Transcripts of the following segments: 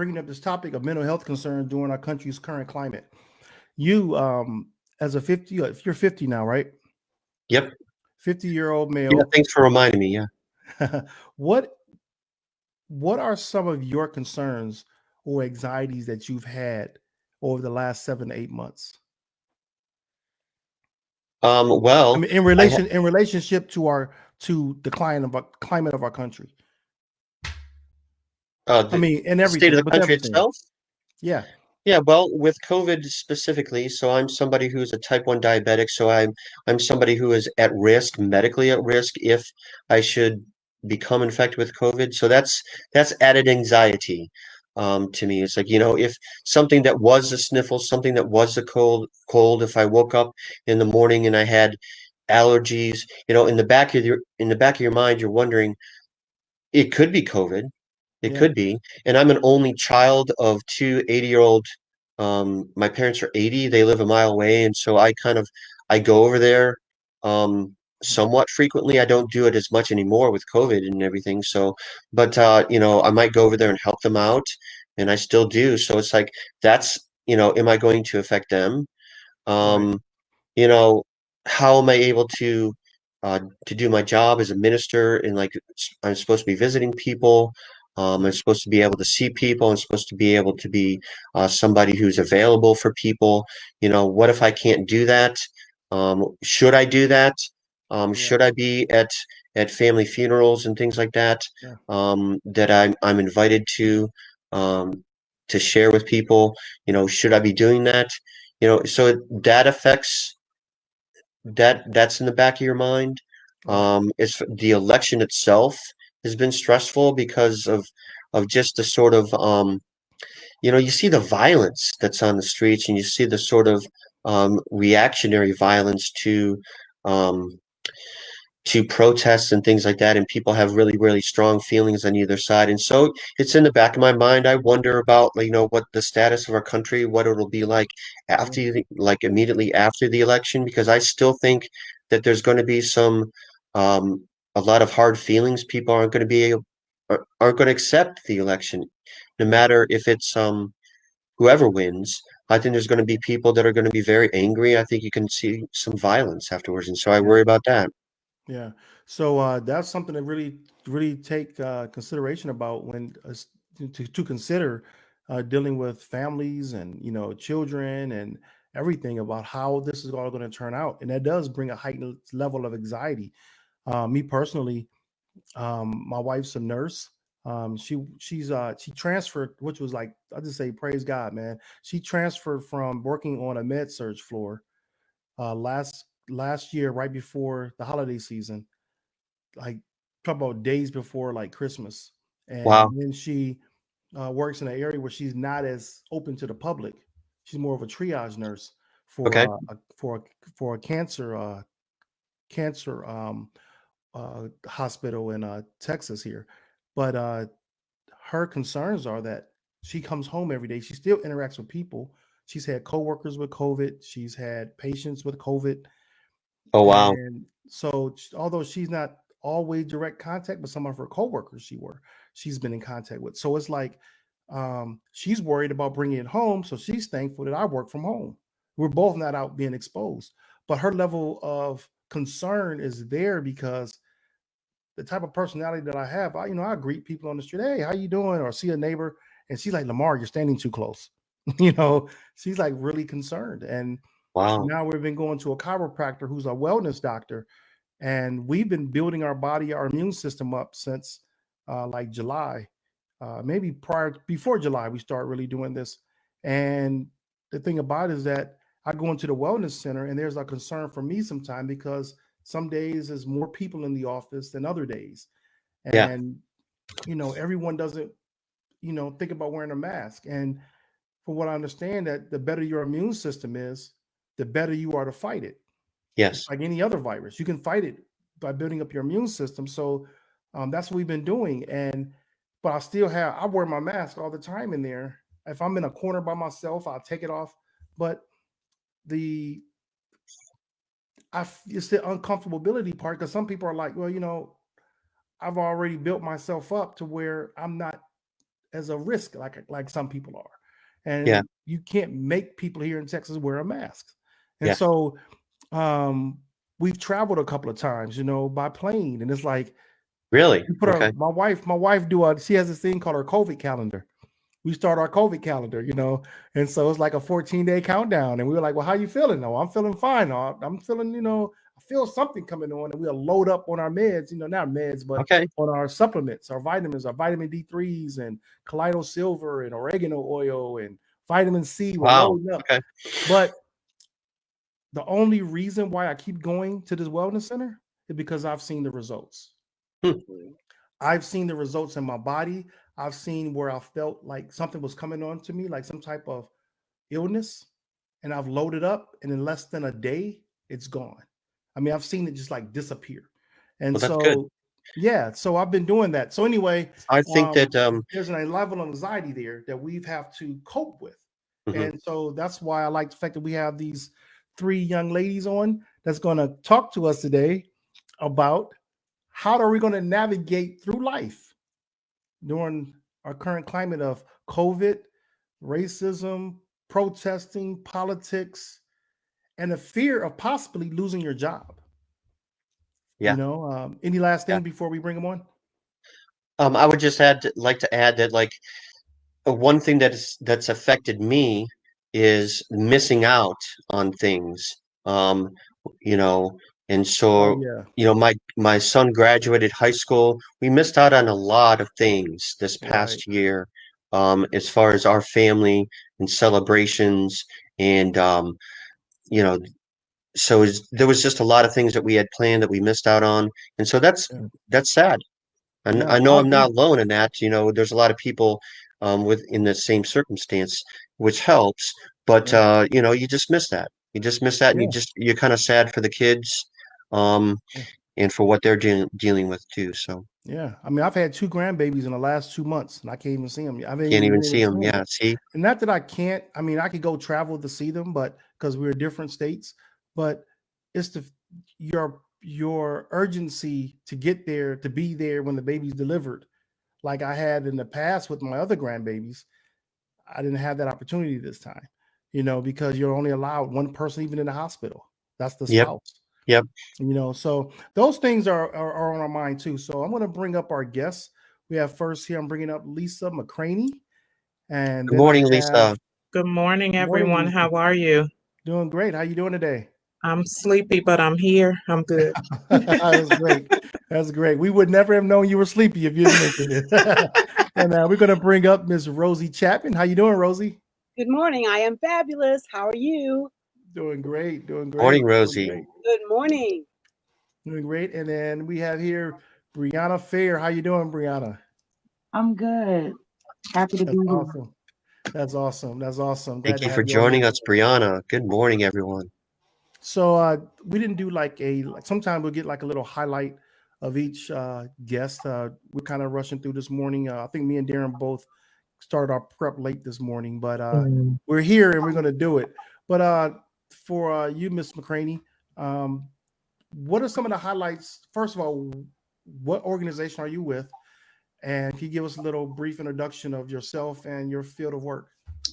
bringing up this topic of mental health concerns during our country's current climate. You, as a 50, if you're 50 now, right? Yep. 50-year-old Yeah. male. Thanks for reminding me. Yeah. what what are some of your concerns or anxieties that you've had over the last 7 to 8 months? I Well, mean, in relationship to the climate of our country. I mean, and the state of everything, the with country everything. itself. Yeah. Yeah, well, with COVID specifically, so I'm somebody who's a type 1 diabetic, so I'm somebody who is at risk, medically at risk if I should become infected with COVID. So that's added anxiety to me. It's like, if something that was a sniffle, something that was a cold, if I woke up in the morning and I had allergies, in the back of your mind, you're wondering, it could be COVID. It Yeah. could be. And I'm an only child of two 80-year-old. My parents are 80. They live a mile away, and so I go over there somewhat frequently. I don't do it as much anymore with COVID and everything. So, but I might go over there and help them out, and I still do. So it's like that's, am I going to affect them? Right. Um, you know, how am I able to do my job as a minister? And like, I'm supposed to be visiting people. I'm Right. supposed to be able to see people. I'm supposed to be able to be somebody who's available for people. What if I can't do that? Should I do that? Correct. Should I be at family funerals and things like that? Yeah. That I'm invited um, to share with people. Should I be doing that? So that affects that's in the back of your mind. Right. It's the election itself has been stressful because of just the sort of you see the violence that's on the streets, and you see the sort of reactionary violence um, to protests and things like that, and people have really, really strong feelings on either side. And so it's in the back of my mind. I wonder about, what the status of our country, what it'll be like Yeah. like immediately after the election, because I still think that there's going to be um, a lot of hard feelings. People aren't going to accept the election, no Yeah. matter if it's whoever wins. I think there's going to be people that are going to be very angry. I think you can see some violence afterwards, and so I Yeah. worry about that. Yeah. So that's something to really take consideration about when to consider dealing with families and children and everything about how this is all going to turn out, and that does bring a heightened level of anxiety. Me personally, my wife's a nurse. She transferred, which was like, I just say praise God, man. She transferred from working on a med surge floor last year, right before the holiday season, like talk about days before like Christmas, and Wow. then she works in an area where she's not as open to the public. She's more of a triage nurse for Okay. for a cancer hospital in Texas here, but her concerns are that she comes home every day. She still interacts with people. She's had coworkers with COVID. She's had patients with COVID. Oh, wow. And so, although she's not always direct contact, but some of her coworkers she's been in contact with. So it's like she's worried about bringing it home. So she's thankful that I work from home. We're both not out being exposed, but her level of concern is there because the type of personality that I have, I greet people on the street, hey, how you doing? Or see a neighbor, and she's like, LaMarr, you're standing too close. She's like really concerned. And Wow. now we've been going to a chiropractor who's a wellness doctor, and we've been building our immune system up since like July, maybe before July, we start really doing this. And the thing about it is that I go into the wellness center, and there's a concern for me sometimes because some days there's more people in the office than other days, Yeah. and everyone doesn't think about wearing a mask. And from what I understand, that the better your immune system is, the better you are to fight it. It's Yes. like any other virus. You can fight it by building up your immune system. So that's what we've been doing. But I wear my mask all the time in there. If I'm in a corner by myself, I'll take it off. But the it's the uncomfortability part, because some people are like, well, I've already built myself up to where I'm not as a risk, like some people are, Yeah. and you can't make people here in Texas wear a mask. And Yeah. so we've traveled a couple of times, by plane, and it's like Really? we put Okay. my wife she has this thing called her COVID calendar. We start our COVID calendar, and so it's like a 14-day countdown. And we were like, well, how you feeling? No, I'm feeling fine. I'm feeling, I feel something coming on, and we'll load up on our meds, not meds, but Okay. on our supplements, our vitamins, our vitamin D3s and colloidal silver and oregano oil and vitamin C. We're Wow. loading up. Okay. But the only reason why I keep going to this wellness center is because I've seen the results. Hmm. I've seen the results in my body. I've seen where I felt like something was coming on to me, like some type of illness, and I've loaded up, and in less than a day, it's gone. I mean, I've seen it just like disappear. And Well, that's good. so, yeah, so I've been doing that. So anyway, I think that there's a level of anxiety there that we have to cope with. mhm. And so that's why I like the fact that we have these 3 young ladies on that's going to talk to us today about how are we going to navigate through life during our current climate of COVID, racism, protesting, politics, and the fear of possibly losing your job. Yeah. Any last Yeah. thing before we bring them on? I would just like to add that like one thing that's affected me is missing out on things. Um, you know, and Oh so, yeah, my son graduated high school. We missed out on a lot of things this right. past year, as far as our family and celebrations and you know, there was just a lot of things that we had planned that we missed out on, and so Yeah, that's sad. And yeah, I know I I'm not agree. alone in that. There's a lot of people in the same circumstance, which helps. But Yeah, you just miss that. You just miss that, and yeah, you're kind of sad for the kids, um, yeah. and for what they're dealing with too. So Yeah. I mean, I've had 2 grandbabies in the last 2 months, and I can't even see them. I haven't can't even even been able see to see them. them Yeah, yet. see, And not that I can't. I mean, I could go travel to see them, but because we're in different states, but it's your urgency to get there, to be there when the baby's delivered, like I had in the past with my other grandbabies. I didn't have that opportunity this time, because you're only allowed one person even in the hospital. That's the yep, spouse. yep. So those things are on our mind too. So I'm going to bring up our guests. We have first here, I'm bringing up Lisa McCraney, and Good then I morning, have Lisa. Good morning, good morning, everyone. Lisa. How are you? Doing great. How you doing today? I'm sleepy, but I'm here. I'm good. That's great. That's great. We would never have known you were sleepy if you didn't mention it. And we're going to bring up Miss Rosie Chapman. How you doing, Rosie? Good morning. I am fabulous. How are you? Doing great. Doing Morning, great. Doing Rosie. great. Good morning. Doing great. And then we have here Briana Fair. How you doing, Briana? I'm good. Happy to be That's here. awesome. That's awesome. That's awesome. Glad Thank to you for have you on joining here. us, Brianna. Good morning, everyone. So we didn't do like sometimes we'll get like a little highlight of each guest. We're kind of rushing through this morning. I think me and Darren both started our prep late this morning, but Mm. we're here and we're going to do it. But for you, Miss McCraney, what are some of the highlights? First of all, what organization are you with? And can you give us a little brief introduction of yourself and your field of work?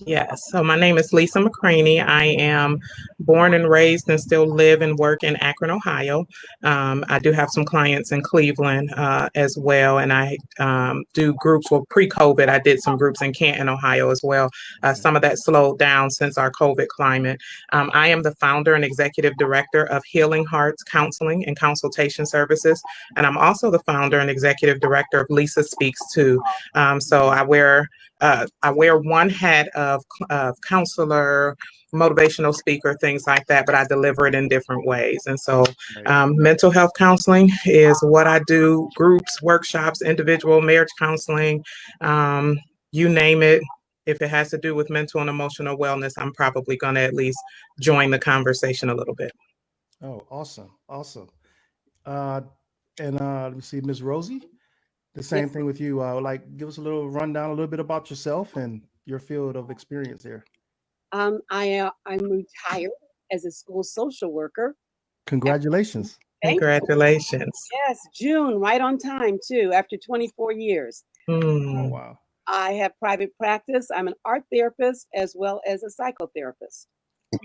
Yes. So my name is Lisa McCraney. I am born and raised and still live and work in Akron, Ohio. I do have some clients in Cleveland as well, and I do groups. Well, pre-COVID, I did some groups in Canton, Ohio as well. Some of that slowed down since our COVID climate. I am the founder and executive director of Healing Hearts Counseling and Consultation Services, and I'm also the founder and executive director of Lisa Speaks Too. So I wear one hat of counselor, motivational speaker, things like that, but I deliver it in different ways. And so mental health counseling is what I do, groups, workshops, individual marriage counseling, you name it. If it has to do with mental and emotional wellness, I'm probably going to at least join the conversation a little bit. Oh, awesome. Awesome. And let me see, Miss Rosie. The same Yes. thing with you. Give us a little rundown, a little bit about yourself and your field of experience here. I'm retired as a school social worker. Congratulations. Thank you. Congratulations. Yes, June, right on time too, after 24 years. Oh, Mm. wow. I have private practice. I'm an art therapist as well as a psychotherapist.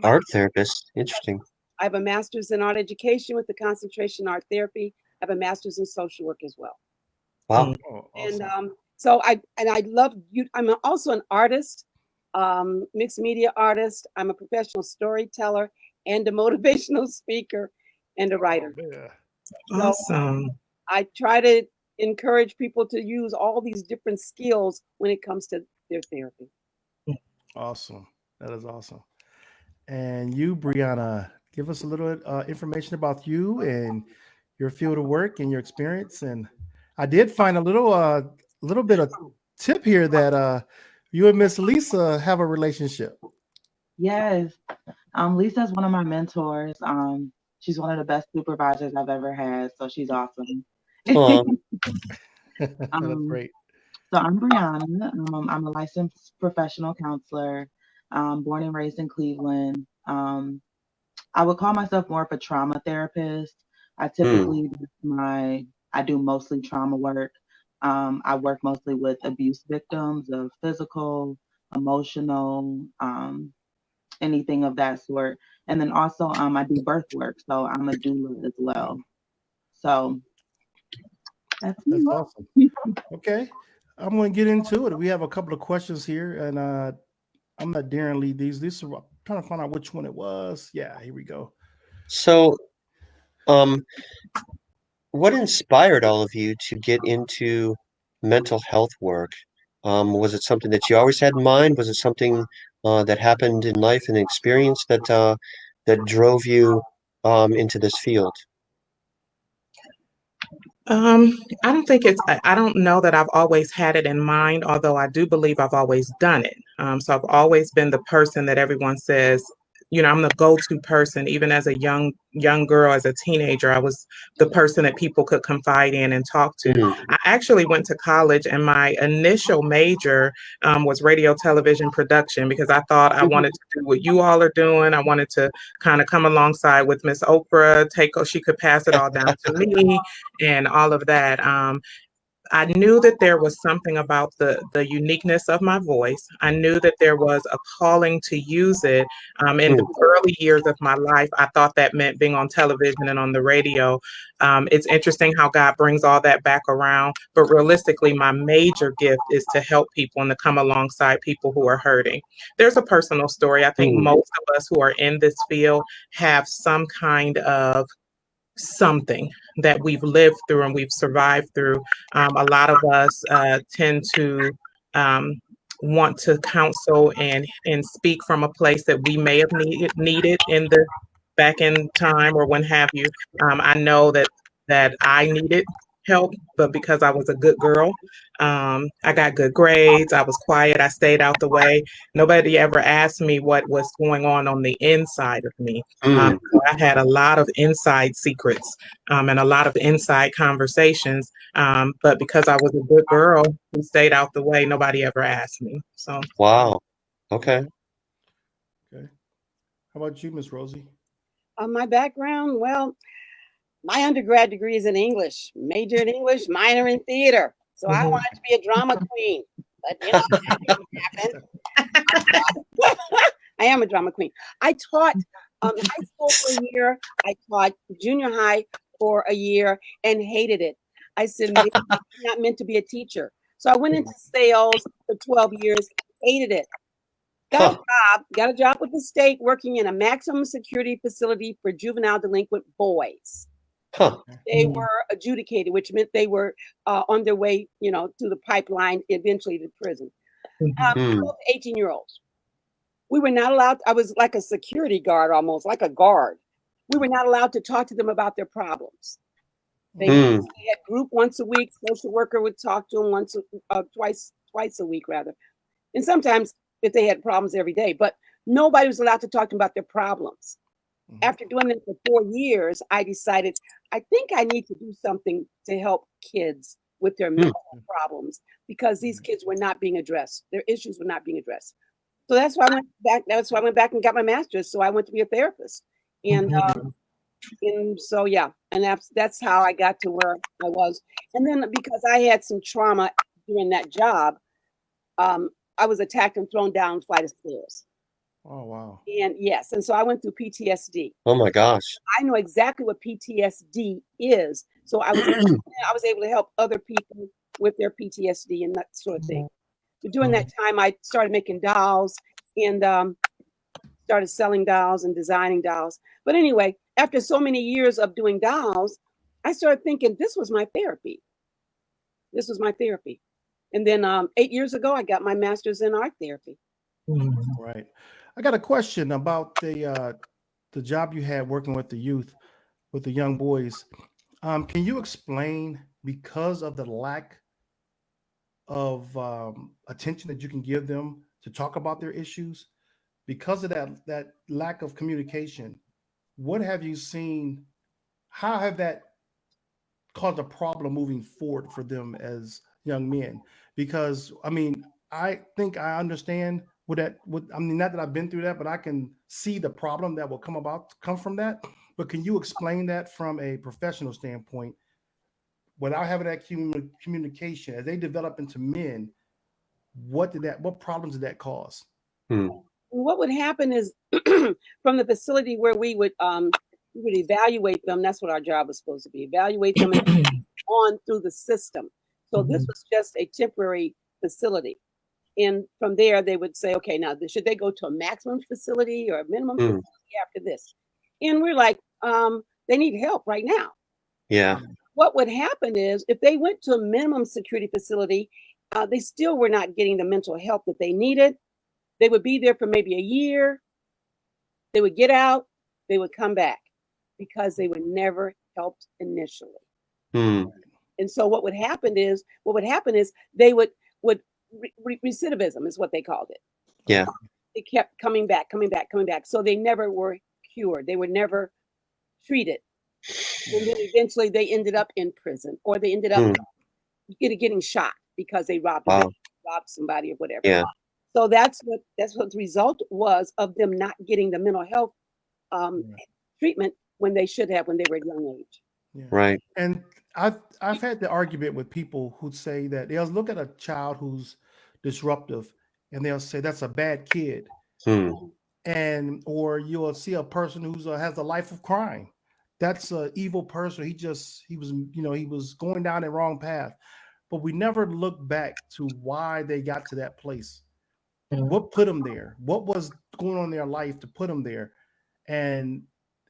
Art therapist. Interesting. I have a master's in art education with the concentration in art therapy. I have a master's in social work as well. Wow. Oh, And awesome. so I love you. I'm also an artist, mixed media artist. I'm a professional storyteller and a motivational speaker and a writer. Oh, yeah. So Awesome. I try to encourage people to use all these different skills when it comes to their therapy. Awesome. That is awesome. And you, Briana, give us a little information about you and your field of work and your experience. And I did find a little bit of tip here that you and Miss Lisa have a relationship. Yes. Lisa's one of my mentors. She's one of the best supervisors I've ever had, so she's awesome. Aw. That's Um, great. so I'm Briana. I'm a licensed professional counselor, born and raised in Cleveland. I would call myself more of a trauma therapist. I typically I do mostly trauma work. I work mostly with abuse victims of physical, emotional, anything of that sort. And then also I do birth work, so I'm a doula as well. So that's That's me. awesome. Okay. I'm going to get into it. We have a couple of questions here, and I'm not daring lead these. These are I'm trying to find out which one it was. Yeah, here we go. So, um, what inspired all of you to get into mental health work? Was it something that you always had in mind? Was it something that happened in life and experience that drove you into this field? I don't think I don't know that I've always had it in mind, although I do believe I've always done it. So I've always been the person that everyone says, I'm the go-to person. Even as a young girl, as a teenager, I was the person that people could confide in and talk to. Mm. I actually went to college, and my initial major was radio, television production, because I thought I wanted to do what you all are doing. I wanted to kind of come alongside with Miss Oprah, she could pass it all down to me and all of that. I knew that there was something about the uniqueness of my voice. I knew that there was a calling to use it. In the early years of my life, I thought that meant being on television and on the radio. It's interesting how God brings all that back around. But realistically, my major gift is to help people and to come alongside people who are hurting. There's a personal story. I think most of us who are in this field have some kind of something that we've lived through and we've survived through. A lot of us tend to want to counsel and speak from a place that we may have needed in the back in time or when have you. I know that I needed help, but because I was a good girl, I got good grades, I was quiet, I stayed out the way. Nobody ever asked me what was going on the inside of me. So I had a lot of inside secrets and a lot of inside conversations. But because I was a good girl who stayed out the way, nobody ever asked me. So Wow. Okay. Okay. How about you, Miss Rosie? My background, well, my undergrad degree is in English, major in English, minor in theater. So I wanted to be a drama queen, but that didn't happen. I am a drama queen. I taught high school for a year. I taught junior high for a year and hated it. I said, maybe I'm not meant to be a teacher. So I went into sales for 12 years, hated it. Got a job with the state working in a maximum security facility for juvenile delinquent boys. They were adjudicated, which meant they were on their way, through the pipeline, eventually to prison. 18-year-olds. We were not allowed. I was like a security guard, almost like a guard. We were not allowed to talk to them about their problems. They had group once a week. Social worker would talk to them twice a week, rather. And sometimes if they had problems every day, but nobody was allowed to talk to them about their problems. After doing that for 4 years, I decided, I think I need to do something to help kids with their mental problems because these kids were not being addressed. Their issues were not being addressed. So that's why I went back. That's why I went back and got my master's. So I went to be a therapist. And so, yeah, and that's how I got to where I was. And then because I had some trauma during that job, I was attacked and thrown down a flight of stairs. Oh, wow. And yes, and so I went through PTSD. Oh my gosh. I know exactly what PTSD is. So I was able to help other people with their PTSD and that sort of thing. But during that time, I started making dolls and started selling dolls and designing dolls. But anyway, after so many years of doing dolls, I started thinking this was my therapy. This was my therapy. And then 8 years ago, I got my master's in art therapy. Right. I got a question about the job you had working with the youth, with the young boys. Can you explain, because of the lack of attention that you can give them to talk about their issues, because of that lack of communication, what have you seen? How have that caused a problem moving forward for them as young men? Because I mean, I think I understand I mean, not that I've been through that, but I can see the problem that will come from that. But can you explain that from a professional standpoint, without having that communication as they develop into men? What problems did that cause? What would happen is from the facility where we would evaluate them. That's what our job was supposed to be: evaluate them and on through the system. So this was just a temporary facility. And from there, they would say, okay, now should they go to a maximum facility or a minimum facility after this? And we're like, they need help right now. Yeah. What would happen is if they went to a minimum security facility, they still were not getting the mental help that they needed. They would be there for maybe a year. They would get out. They would come back because they were never helped initially. And so what would happen is they would recidivism is what they called it. Yeah. They kept coming back. So they never were cured. They were never treated. And then eventually they ended up in prison, or they ended up getting shot because they robbed somebody or whatever. Yeah. So that's what the result was of them not getting the mental health treatment when they should have, when they were a young age. Yeah. Right. And I've had the argument with people who say that they'll look at a child who's disruptive and they'll say that's a bad kid. And or you'll see a person who's has a life of crime. That's an evil person. He was going down the wrong path. But we never look back to why they got to that place. What put them there? What was going on in their life to put them there? And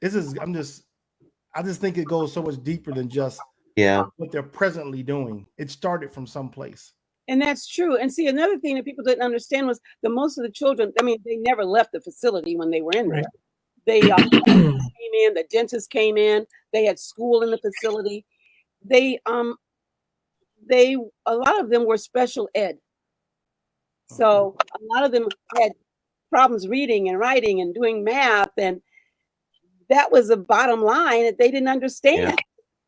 I just think it goes so much deeper than just what they're presently doing. It started from someplace. And that's true. And see, another thing that people didn't understand was that most of the children, I mean, they never left the facility when they were in there. They came in, the dentist came in, they had school in the facility. A lot of them were special ed. So a lot of them had problems reading and writing and doing math. And that was the bottom line, that they didn't understand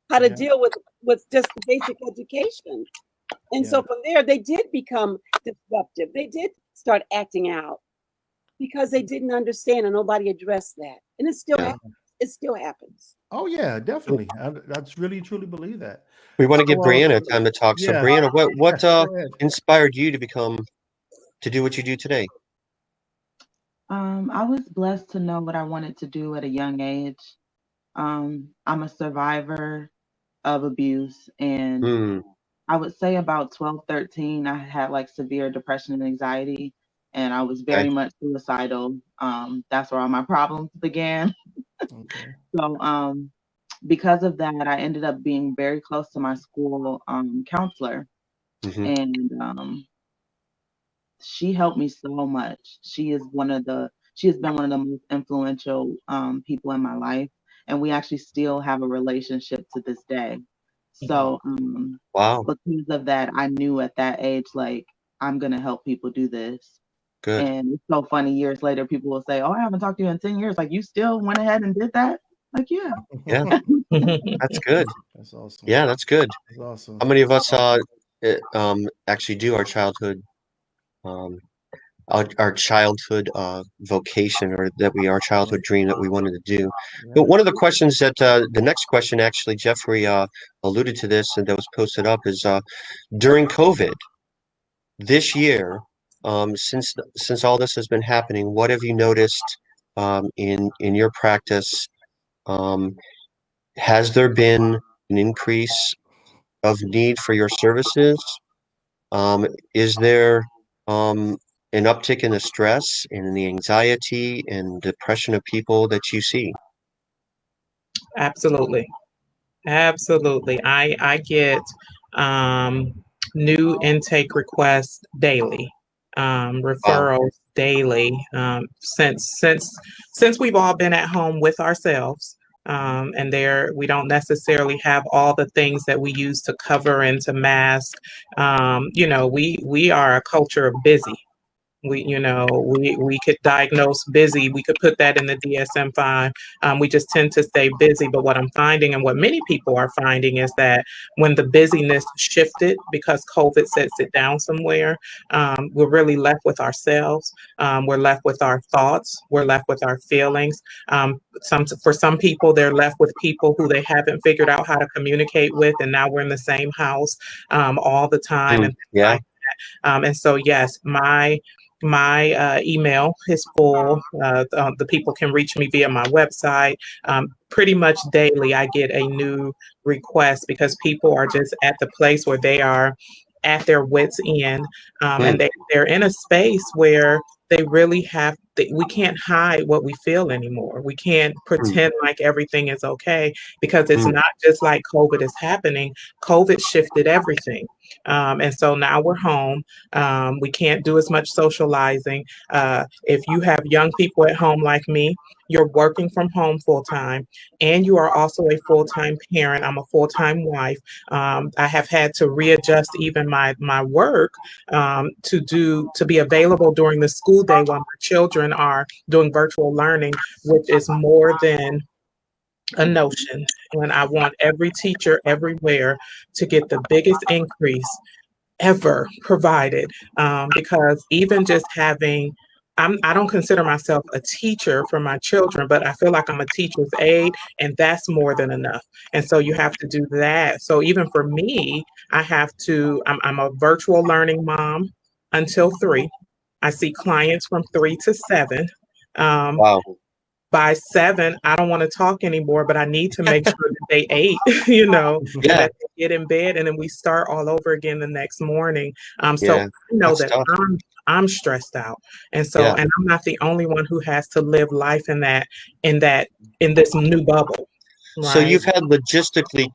how to deal with just the basic education. And so from there, they did become disruptive. They did start acting out because they didn't understand and nobody addressed that. And it still happens. It still happens. Oh, yeah, definitely. I really, truly believe that. We want to give Briana time to talk. So Briana, what inspired you to do what you do today? I was blessed to know what I wanted to do at a young age. I'm a survivor of abuse, and I would say about 12, 13, I had like severe depression and anxiety, and I was very much suicidal. That's where all my problems began. So because of that, I ended up being very close to my school counselor, and she helped me so much. She has been one of the most influential people in my life, and we actually still have a relationship to this day. So because of that, I knew at that age, like, I'm gonna help people do this. Good. And it's so funny, years later, people will say, oh, I haven't talked to you in 10 years. Like, you still went ahead and did that? Like, yeah. That's good. That's awesome. Yeah, that's good. That's awesome. How many of us actually do our childhood vocation, or our childhood dream that we wanted to do? But one of the questions that the next question, actually, Jeffrey alluded to this, and that was posted up, is during COVID this year, since all this has been happening, what have you noticed in your practice? Um, has there been an increase of need for your services? Is there um, an uptick in the stress and the anxiety and depression of people that you see? Absolutely. Absolutely. I get um, new intake requests daily, Wow. referrals daily, since we've all been at home with ourselves. And there we don't necessarily have all the things that we use to cover and to mask. We are a culture of busy. We could diagnose busy. We could put that in the DSM-5. We just tend to stay busy. But what I'm finding, and what many people are finding, is that when the busyness shifted because COVID sets it down somewhere, we're really left with ourselves. We're left with our thoughts. We're left with our feelings. For some people, they're left with people who they haven't figured out how to communicate with, and now we're in the same house all the time, and things Yeah. like and so, yes, my email is full. The people can reach me via my website. Pretty much daily, I get a new request because people are just at the place where they are at their wits' end, and Mm, they're in a space where they really we can't hide what we feel anymore. We can't mm, pretend like everything is okay because it's mm, not just like COVID is happening. COVID shifted everything. And so now we're home. We can't do as much socializing. If you have young people at home like me, you're working from home full time, and you are also a full time parent. I'm a full time wife. I have had to readjust even my work to be available during the school day while my children are doing virtual learning, which is more than a notion. And I want every teacher everywhere to get the biggest increase ever provided, because even just having I don't consider myself a teacher for my children, but I feel like I'm a teacher's aide, and that's more than enough. And so you have to do that. So even for me, I'm a virtual learning mom until 3. I see clients from 3 to 7. Um, wow. by 7, I don't want to talk anymore, but I need to make sure that they ate, and Yeah. that they get in bed, and then we start all over again the next morning. So Yeah. I know That's that tough. I'm stressed out, Yeah. and I'm not the only one who has to live life in that in this new bubble, So right? you've had logistical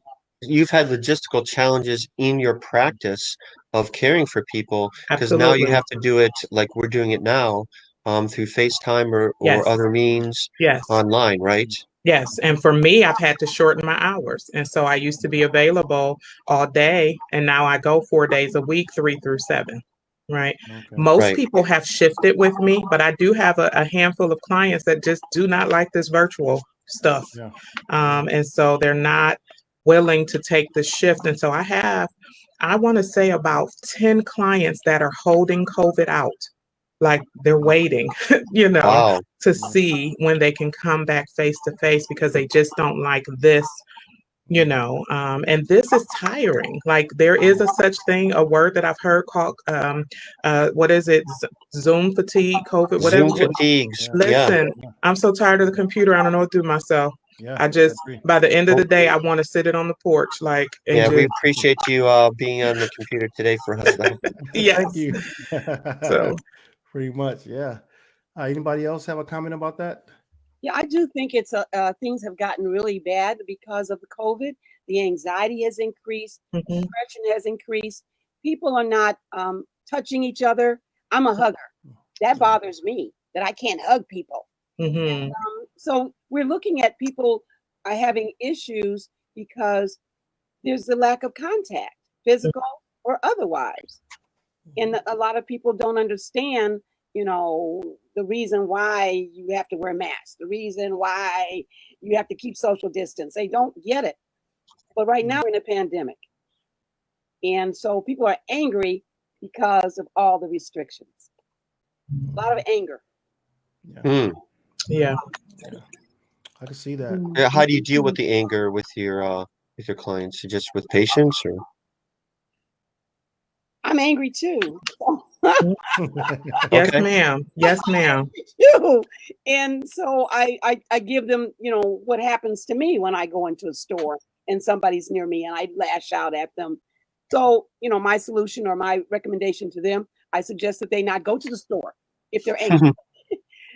challenges in your practice of caring for people because now you Absolutely. have to do it like we're doing it now, through FaceTime or Yes. other means Yes. online, right? Yes, and for me, I've had to shorten my hours. And so I used to be available all day, and now I go 4 days a week, 3 through 7, right? Okay. Most Right. people have shifted with me, but I do have a handful of clients that just do not like this virtual stuff. Yeah. Yeah. And so they're not willing to take the shift. And so I want to say about 10 clients that are holding COVID out, like they're waiting, you know, Wow. to Yeah. see when they can come back face to face because they just don't like this, and this is tiring. Like there is a such thing, a word that I've heard called, what is it? Zoom fatigue, COVID, whatever. Zoom fatigues. Yeah. Yeah. Listen, I'm so tired of the computer. I don't know what to do with myself. Yeah. I I just, agree. by the end of Well, the day, I want to sit it on the porch, like, and yeah, we just, appreciate you being on the computer today for us though. Thank yes. you. So, Pretty much. Yeah. Anybody else have a comment about that? Yeah, I do think things have gotten really bad because of the COVID. The anxiety has increased, mhm, depression has increased. People are not touching each other. I'm a hugger. That bothers me that I can't hug people. mhm, So we're looking at people are having issues because there's a lack of contact, physical or otherwise. And a lot of people don't understand, the reason why you have to wear masks, the reason why you have to keep social distance. They don't get it. But right now we're in a pandemic. And so people are angry because of all the restrictions. A lot of anger. Yeah. Mm. yeah. Yeah. I can see that. Yeah, how do you deal with the anger with your clients? Just with patience or? I'm angry too. Yes, Okay. ma'am. Yes, ma'am. You. And so I give them, what happens to me when I go into a store and somebody's near me and I lash out at them. So, my solution or my recommendation to them, I suggest that they not go to the store if they're angry,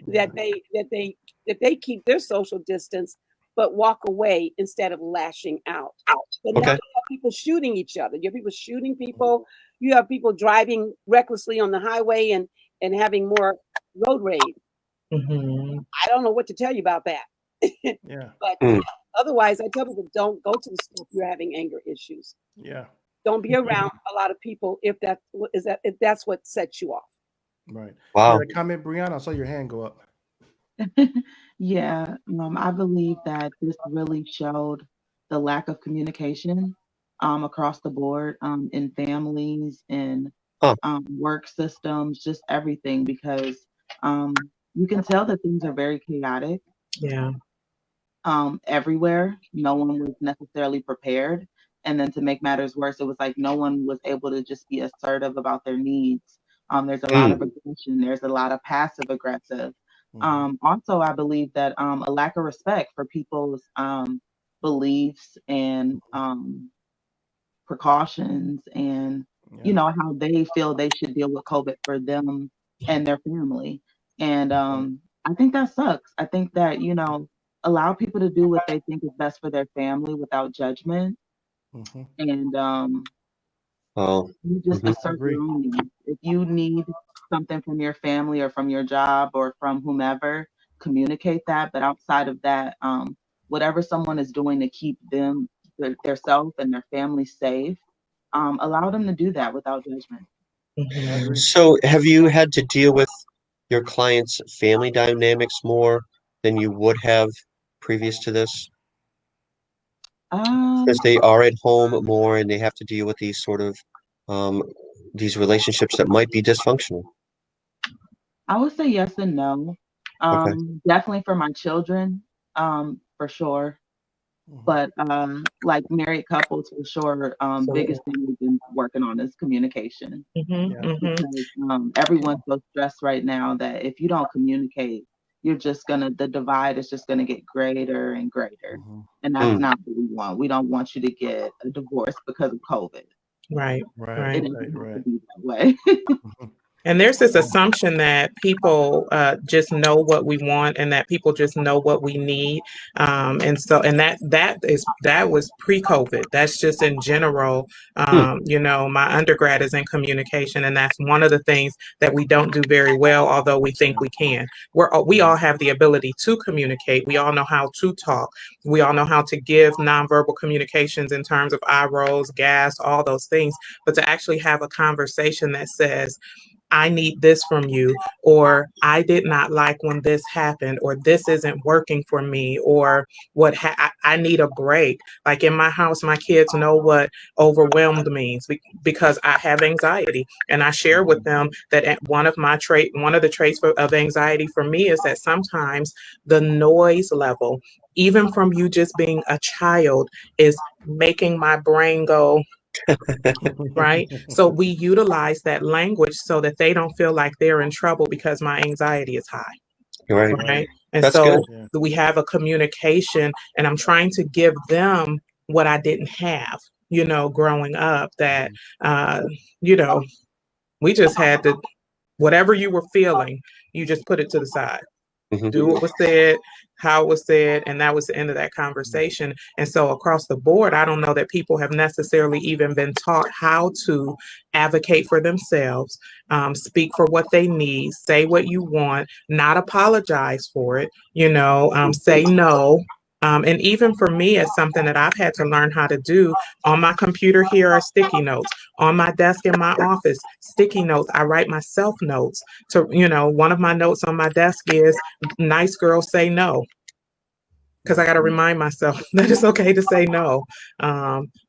that they keep their social distance, but walk away instead of lashing out. But now you Okay. have people shooting each other. You have people shooting people. You have people driving recklessly on the highway and having more road rage. Hmm. I don't know what to tell you about that. Yeah. But Mm. otherwise, I tell people don't go to the store if you're having anger issues. Yeah. Don't be around a lot of people if that's what sets you off. Right. You Wow. had a comment, Brianna? I saw your hand go up. Yeah, I believe that this really showed the lack of communication across the board in families, in Huh. work systems, just everything, because um, you can tell that things are very chaotic Yeah. everywhere. No one was necessarily prepared. And then to make matters worse, it was like no one was able to just be assertive about their needs. There's a lot Mm. of aggression, there's a lot of passive aggressive. Mhm. Also, I believe that a lack of respect for people's beliefs and precautions and Yeah. how they feel they should deal with COVID for them and their family. And Right. I think that sucks. I think that allow people to do what they think is best for their family without judgment, Mhm. and Oh. you just Hmm. I assert agree. your own needs. If you need something from your family or from your job or from whomever, communicate that. But outside of that, whatever someone is doing to keep them, their self and their family safe, allow them to do that without judgment. I Hmm. agree. So have you had to deal with your clients' family dynamics more than you would have previous to this? Um, Because they are at home more and they have to deal with these sort of um these relationships that might be dysfunctional. I would say yes and no. Okay. Definitely for my children, for sure. Mhm. But like married couples, for sure, So, biggest thing we've been working on is communication, hmm, Yeah. hmm. because everyone's so stressed right now that if you don't communicate, the divide is just gonna get greater and greater. Mhm. And that's Mm. not what we want. We don't want you to get a divorce because of COVID. Right, Right. It right. Right. doesn't have to Right. be that way. Mhm. And there's this Yeah. assumption that people just know what we want and that people just know what we need. And that was pre-COVID. That's just in general. Hmm. My undergrad is in communication, and that's one of the things that we don't do very well, although we think Yeah. we can. We all have the ability to communicate. We all know how to talk. We all know how to give nonverbal communications in terms of eye rolls, gas, all those things. But to actually have a conversation that says, I need this from you, or I did not like when this happened, or this isn't working for me, or I need a break. Like in my house, my kids know what overwhelmed means because I have anxiety, and I share with Mhm. them that one of the traits of anxiety for me is that sometimes the noise level, even from you just being a child, is making my brain go, right? So we utilize that language so that they don't feel like they're in trouble because my anxiety is high, You're right. Right. right? And That's good. so Yeah. we have a communication, and I'm trying to give them what I didn't have, growing up, that, Mhm. uh, you know, we just had to, whatever you were feeling, you just put it to the side, Hmm. do what was said, how it was said, and that was the end of that conversation. And so across the board, I don't know that people have necessarily even been taught how to advocate for themselves, speak for what they need, say what you want, not apologize for it, say no. And even for me, it's something that I've had to learn how to do. On my computer here are sticky notes. On my desk in my office, sticky notes. I write myself notes. One of my notes on my desk is, nice girls say no, because I Yeah. got to remind myself that it's okay to say no,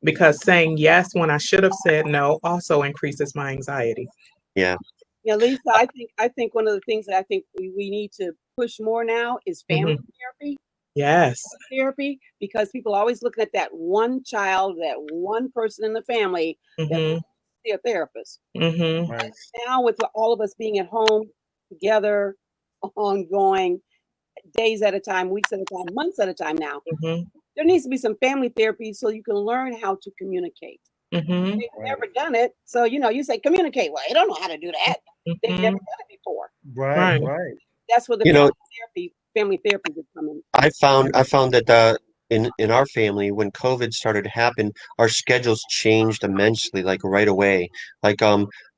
because saying yes when I should have said no also increases my anxiety. Yeah. Lisa, I think one of the things that I think we need to push more now is family Hmm. therapy. Yes. Therapy, because people are always looking at that one child, that one person in the family that Hmm. see a therapist. Mm-hmm. Right. Now with all of us being at home together, ongoing, days at a time, weeks at a time, months at a time now, Mm-hmm. there needs to be some family therapy so you can learn how to communicate. Mm-hmm. They've never done it. So, you say communicate. Well, they don't know how to do that. They've never done it before. Right. Right. Right. That's where the You know, family therapy would come in. I found that in our family, when COVID started to happen, our schedules changed immensely, like right away. Like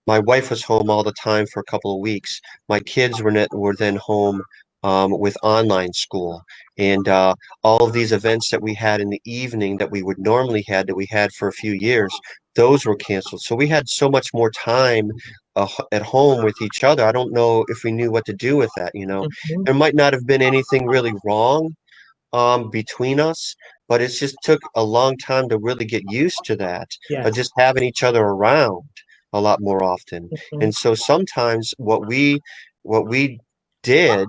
my wife was home all the time for a couple of weeks. My kids were then home with online school, and all of these events that we had in the evening that we would normally had that we had for a few years, those were canceled. So we had so much more time at home with each other. I don't know if we knew what to do with that, you know. Mm-hmm. There might not have been anything really wrong between us, but it just took a long time to really get used to that, Yes. just having each other around a lot more often. Mm-hmm. And so sometimes what we did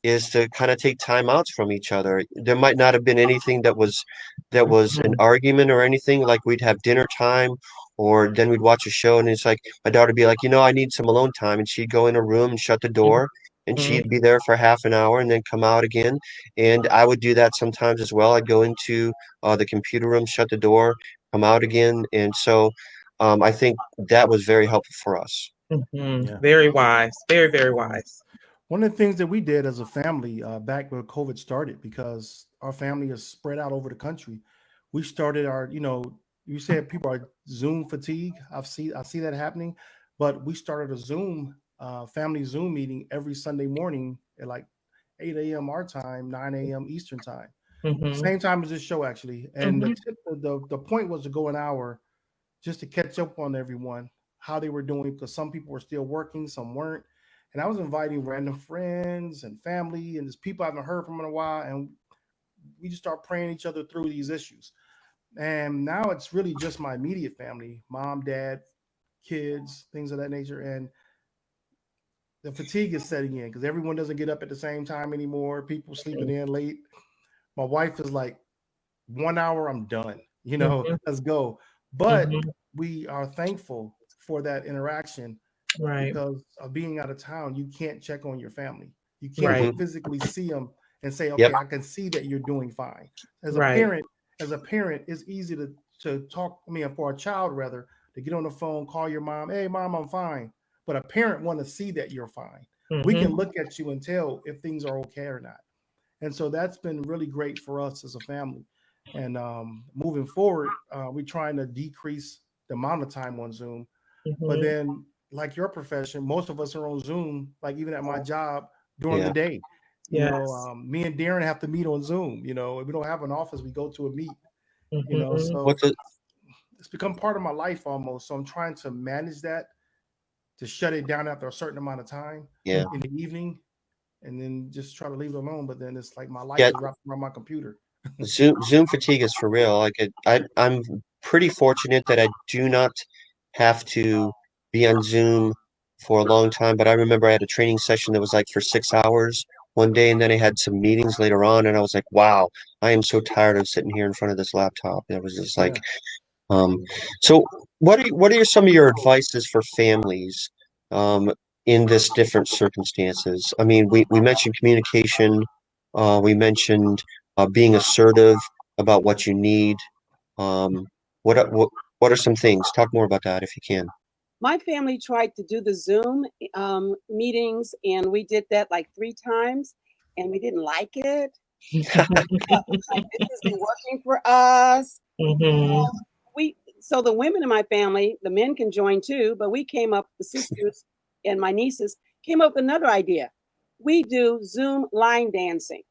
is to kind of take time outs from each other. There might not have been anything that was an argument or anything, like we'd have dinner time or then we'd watch a show and it's like my daughter would be like, I need some alone time, and she'd go in her room and shut the door and Mm-hmm. she'd be there for half an hour and then come out again. And I would do that sometimes as well. I'd go into the computer room, shut the door, come out again. And so I think that was very helpful for us. Mm-hmm. Yeah. Very wise. Very, very wise. One of the things that we did as a family back when COVID started, because our family is spread out over the country, we started you said people are Zoom fatigue. I see that happening, but we started a family Zoom meeting every Sunday morning at like 8 a.m. our time, 9 a.m. Eastern time, Mm-hmm. same time as this show actually. And the point was to go an hour just to catch up on everyone, how they were doing, because some people were still working, some weren't. And I was inviting random friends and family and just people I haven't heard from in a while. And we just start praying each other through these issues. And now it's really just my immediate family, mom, dad, kids, things of that nature. And the fatigue is setting in because everyone doesn't get up at the same time anymore. People sleeping in late. My wife is like, 1 hour, I'm done. Mm-hmm. Let's go. But Mm-hmm. we are thankful for that interaction Right. because of being out of town. You can't check on your family. You can't Right. physically see them and say, Yep. okay, I can see that you're doing fine. As a Right. parent, it's easy to talk. I mean, for a child rather, to get on the phone, call your mom, hey mom, I'm fine. But a parent want to see that you're fine. We can Mm-hmm. look at you and tell if things are okay or not. And so that's been really great for us as a family. And moving forward, we're trying to decrease the amount of time on Zoom. But Mm-hmm. then, like your profession, most of us are on Zoom, like even at my job during the Yeah. day. Yes. Me and Darren have to meet on Zoom. If we don't have an office, we go to a meet. Mm-hmm. So What's it? it's become part of my life almost. So I'm trying to manage that, to shut it down after a certain amount of time Yeah. in the evening, and then just try to leave it alone. But then it's like my life Yeah. is wrapped around my computer. Zoom fatigue is for real. I'm pretty fortunate that I do not have to be on Zoom for a long time, but I remember I had a training session that was like for 6 hours one day, and then I had some meetings later on, and I was like, wow, I am so tired of sitting here in front of this laptop. It was just like, Yeah. um, so what are some of your advices for families um in this different circumstances? I mean, we mentioned communication, we mentioned being assertive about what you need. Um, what are some things? Talk more about that if you can. My family tried to do the Zoom meetings, and we did that like 3 times, and we didn't like it. Like, this isn't working for us. Mm-hmm. So the women in my family, the men can join too, but we came up, the sisters and my nieces came up with another idea. We do Zoom line dancing.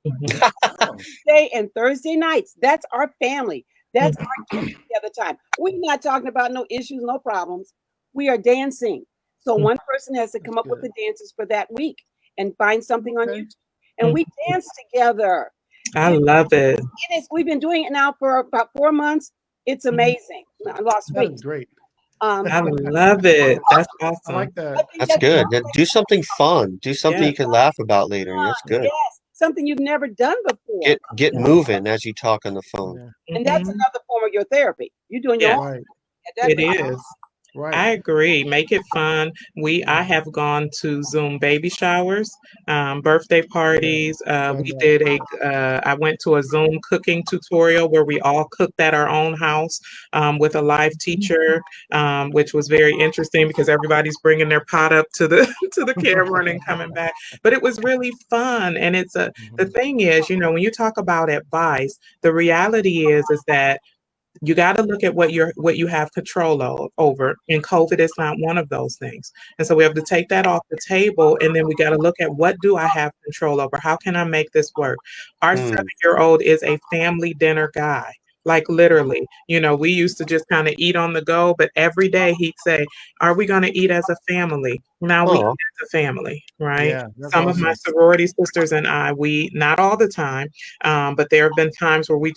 Mm-hmm. Tuesday and Thursday nights. That's our family. That's our get together time. We're not talking about no issues, no problems. We are dancing. So one person has to come up with the dances for that week and find something on Okay. YouTube. And we dance together. I love it. We've been doing it now for about 4 months. It's amazing. I lost That weight. is great. I love it. That's I awesome. like that. That's good. Do something fun. Do something Yeah. you can laugh about later. That's good. Yes, something you've never done before. Get moving as you talk on the phone. Yeah. And that's Mhm. another form of your therapy. You're doing your Yeah. own. Right. That It way. is. Right. I agree. Make it fun. I have gone to Zoom baby showers, birthday parties. Done We that. did I went to a Zoom cooking tutorial where we all cooked at our own house, with a live teacher, which was very interesting because everybody's bringing their pot up to the to the camera and then coming back. But it was really fun. And the Mhm. thing is, when you talk about advice, the reality is that you got to look at what you have control over, and COVID is not one of those things. And so we have to take that off the table, and then we got to look at, what do I have control over? How can I make this work? Our Hmm. 7-year-old is a family dinner guy. Like, literally, we used to just kind of eat on the go, but every day he'd say, "Are we going to eat as a family?" Now we eat Oh, as a family, right? Yeah, that's Some of my awesome. sorority sisters and I, we, not all the time, but there have been times where we've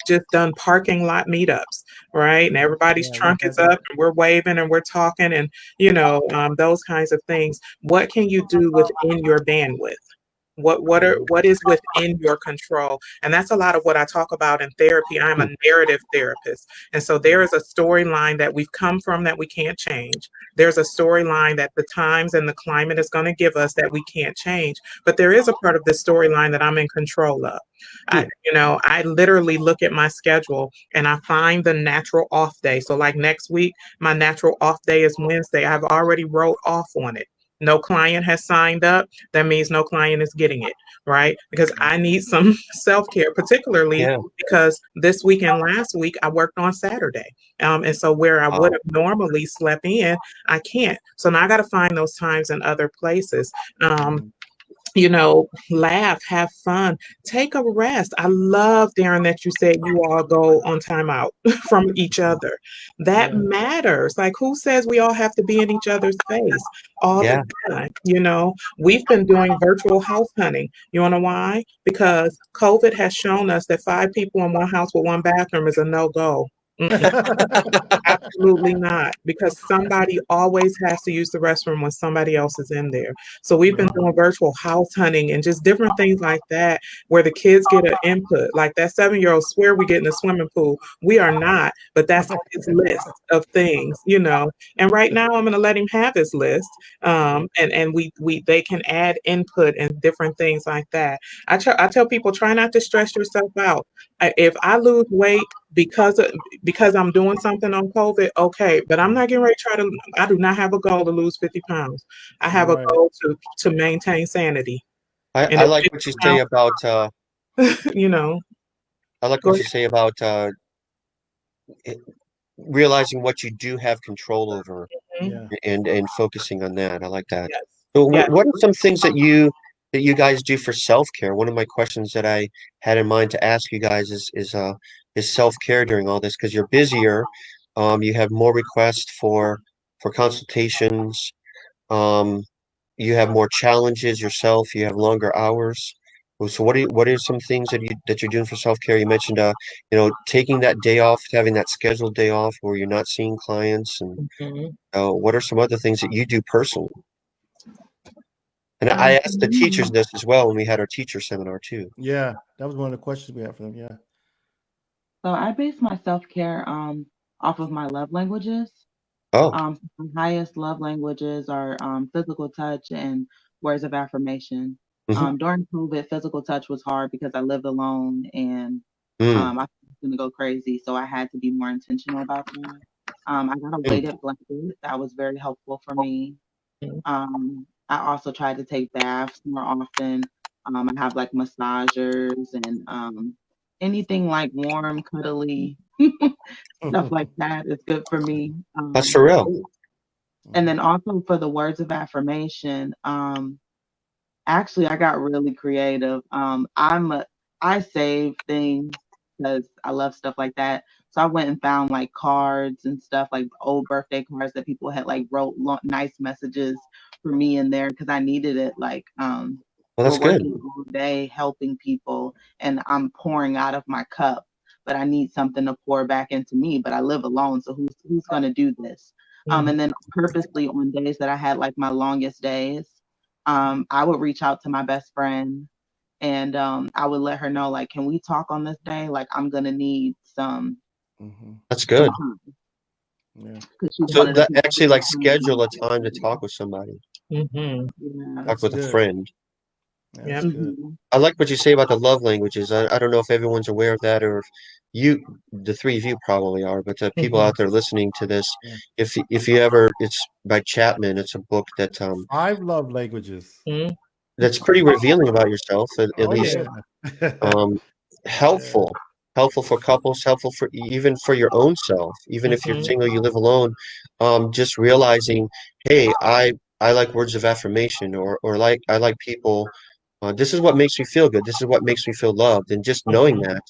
just done parking lot meetups, right? And everybody's Yeah, we've trunk is had up that. and we're waving and we're talking, and those kinds of things. What can you do within your bandwidth? What is within your control? And that's a lot of what I talk about in therapy. I'm a narrative therapist. And so there is a storyline that we've come from that we can't change. There's a storyline that the times and the climate is going to give us that we can't change. But there is a part of this storyline that I'm in control of. I literally look at my schedule and I find the natural off day. So like next week, my natural off day is Wednesday. I've already wrote off on it. No client has signed up. That means no client is getting it, right? Because I need some self-care, particularly yeah. because this week and last week I worked on Saturday. And so where I would Wow. have normally slept in, I can't. So now I got to find those times in other places. Mhm. Laugh, have fun, take a rest. I love, Darren, that you said you all go on timeout from each other. That Yeah. matters. Like, who says we all have to be in each other's face all the Yeah. time? We've been doing virtual house hunting. You wanna know why? Because COVID has shown us that 5 people in one house with one bathroom is a no-go. Mm-mm. Absolutely not, because somebody always has to use the restroom when somebody else is in there. So we've been Yeah. doing virtual house hunting and just different things like that, where the kids get an input. Like that 7-year-old swear we get in the swimming pool. We are not, but that's on his list of things. And right now I'm gonna let him have his list. And we they can add input and different things like that. I tell people, try not to stress yourself out. If I lose weight because I'm doing something on COVID, okay, but I'm not getting ready to I do not have a goal to lose 50 pounds. I have a Right. goal to maintain sanity. And I if like 50 what you say pounds, about you know, I like go what you ahead. say about it- realizing what you do have control over Mhm. Yeah. and focusing on that. I like that. Yes. So Yes. what are some things that you guys do for self-care? One of my questions that I had in mind to ask you guys is self-care during all this, because you're busier. You have more requests for consultations. Um, you have more challenges yourself. You have longer hours. So what are some things that you're doing for self-care? You mentioned taking that day off, having that scheduled day off where you're not seeing clients, and Mhm. what are some other things that you do personally? And I For asked the me, teachers this as well when we had our teacher seminar too. Yeah. That was one of the questions we had for them. Yeah. so I base my self-care off of my love languages. Oh, My highest love languages are physical touch and words of affirmation. hmm, During COVID, physical touch was hard because I lived alone and mm, I was going to go crazy. So I had to be more intentional about that. I got a mm. weighted blanket that was very helpful for me. I also tried to take baths more often. I have like massagers and anything like warm, cuddly stuff like that is good for me. That's for real. And Mhm. then also for the words of affirmation, actually I got really creative. I save things because I love stuff like that. So I went and found like cards and stuff, like old birthday cards that people had like wrote nice messages for me in there because I needed it. Like Well, we're that's good. working all day helping people and I'm pouring out of my cup, but I need something to pour back into me. But I live alone, so who's gonna do this? Mhm. And then purposely on days that I had like my longest days, I would reach out to my best friend and I would let her know, like, can we talk on this day? Like, I'm gonna need Mhm. That's some good. time. Yeah. because she's So one of the that people actually who like told me schedule a about time to it. talk with somebody, Mm-hmm. Yeah. talk That's with a good. friend. Yeah, Yep. that's good. Mhm. I like what you say about the love languages. I don't know if everyone's aware of that or if the three of you probably are, but the people Mm-hmm. out there listening to this, Yeah. if you ever, it's by Chapman. It's a book that 5 love languages. Mm-hmm. that's pretty revealing about yourself, at Oh least yeah. um, Yeah. helpful, helpful for couples, helpful for even for your own self. Even if you're Mm-hmm. single, you live alone. Just realizing, hey, I like words of affirmation, or like I like people. This is what makes me feel good. This is what makes me feel loved. And just knowing Mm-hmm. that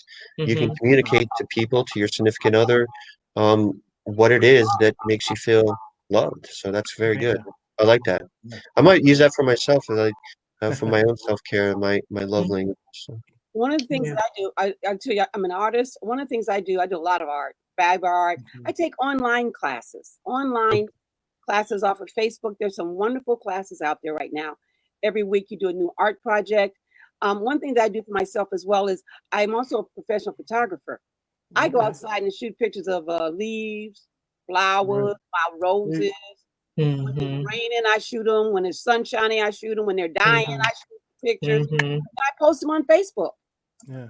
you can Mm-hmm. communicate to people, to your significant other, what it is that makes you feel loved. So that's very good. Yeah. I like that. Yeah. I might use that for myself, like for my own self-care and my love language. So. One of the things Yeah. that I do, I tell you, I'm an artist. One of the things I do a lot of art, fab art. I take online classes off of Facebook. There's some wonderful classes out there right now. Every week you do a new art project. One thing that I do for myself as well is I'm also a professional photographer. I go Okay. outside and shoot pictures of leaves, Right. flowers, wild See, roses. When it's Mm-hmm. raining, I shoot them. When it's sunshiny, I shoot them. When they're dying, Mm-hmm. I shoot pictures. Mm-hmm. I post them on Facebook. yeah.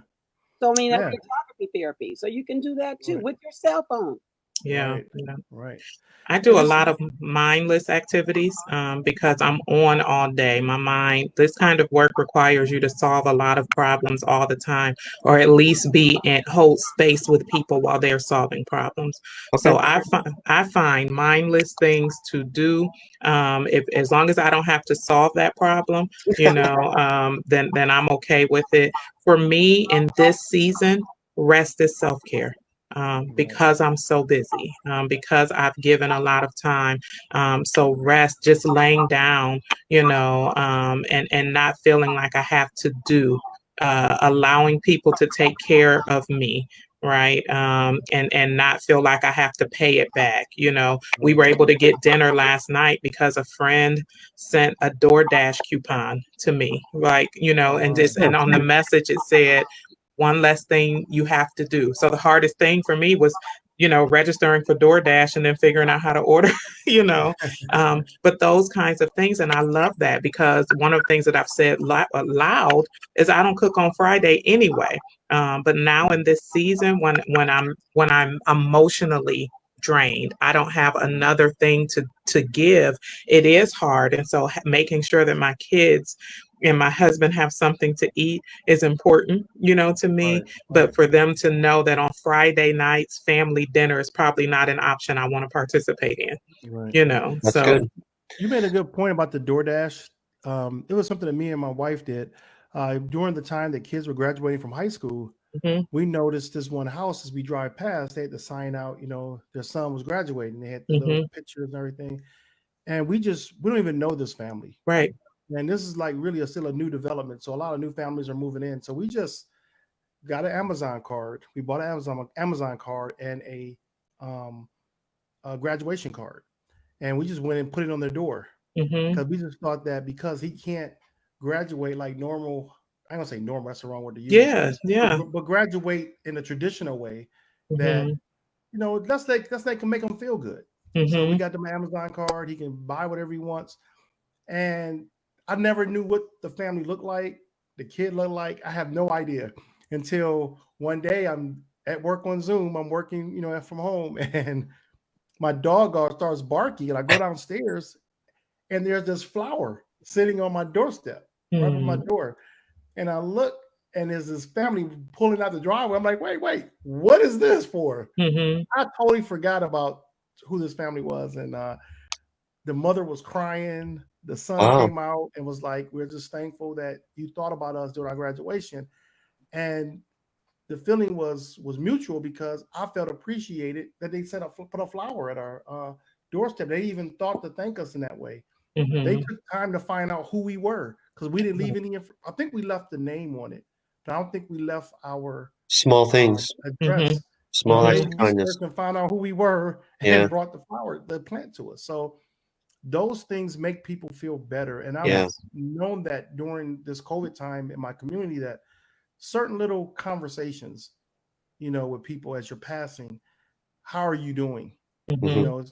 So I mean, that's Yeah. photography therapy. So you can do that too Right. with your cell phone. Yeah. Right. Yeah. Right. I And do a this lot of mindless activities because I'm on all day. My mind, this kind of work requires you to solve a lot of problems all the time, or at least be and hold space with people while they're solving problems. Okay. So I find mindless things to do. If as long as I don't have to solve that problem, then I'm okay with it. For me, in this season, rest is self care right. because I'm so busy, because I've given a lot of time. So rest, just laying down, and not feeling like I have to do, allowing people to take care of me. Right. And not feel like I have to pay it back. We were able to get dinner last night because a friend sent a DoorDash coupon to me. Like, Oh and wow. just, and on the message it said, one less thing you have to do. So the hardest thing for me was, registering for DoorDash and then figuring out how to order, you know. But those kinds of things. And I love that because one of the things that I've said loud is I don't cook on Friday anyway. But now in this season, when I'm emotionally drained, I don't have another thing to give. It is hard. And so making sure that my kids and my husband have something to eat is important, to me. Right. But Right. for them to know that on Friday nights, family dinner is probably not an option I want to participate in, Right. That's So, good. You made a good point about the DoorDash. It was something that me and my wife did during the time that kids were graduating from high school. mhm, We noticed this one house as we drive past. They had to sign out, their son was graduating. They had the little mhm, pictures and everything, and we don't even know this family. right. And this is like really still a new development. So a lot of new families are moving in. So we just got an Amazon card. We bought an Amazon card and um, a graduation card, and we just went and put it on their door Mhm, because we just thought that because he can't graduate like normal. I don't say normal. That's the wrong word to use. yeah, yeah. But graduate in a traditional way that Mhm, that's can make him feel good. So we mhm, got them an Amazon card. He can buy whatever he wants. And I never knew what the family looked like, the kid looked like. I have no idea until one day I'm at work on Zoom. I'm working, from home, and my dog starts barking, and I go downstairs, and there's this flower sitting on my doorstep, right by my mhm, door, and I look, and there's this family pulling out the driveway. I'm like, wait, what is this for? mhm. I totally forgot about who this family was, and the mother was crying. The son Wow. came out and was like, "We're just thankful that you thought about us during our graduation." And the feeling was mutual because I felt appreciated that they put a flower at our doorstep. They even thought to thank us in that way. They Mhm. took time to find out who we were because we didn't leave any. I think we left the name on it, but I don't think we left our Small things, Mhm. address. small But acts they Mhm. of kindness. researched and found out who we were Yeah, and brought the plant to us. So those things make people feel better. And I've yeah, Yes. known that during this COVID time in my community that certain little conversations, with people as you're passing, how are you doing? You know,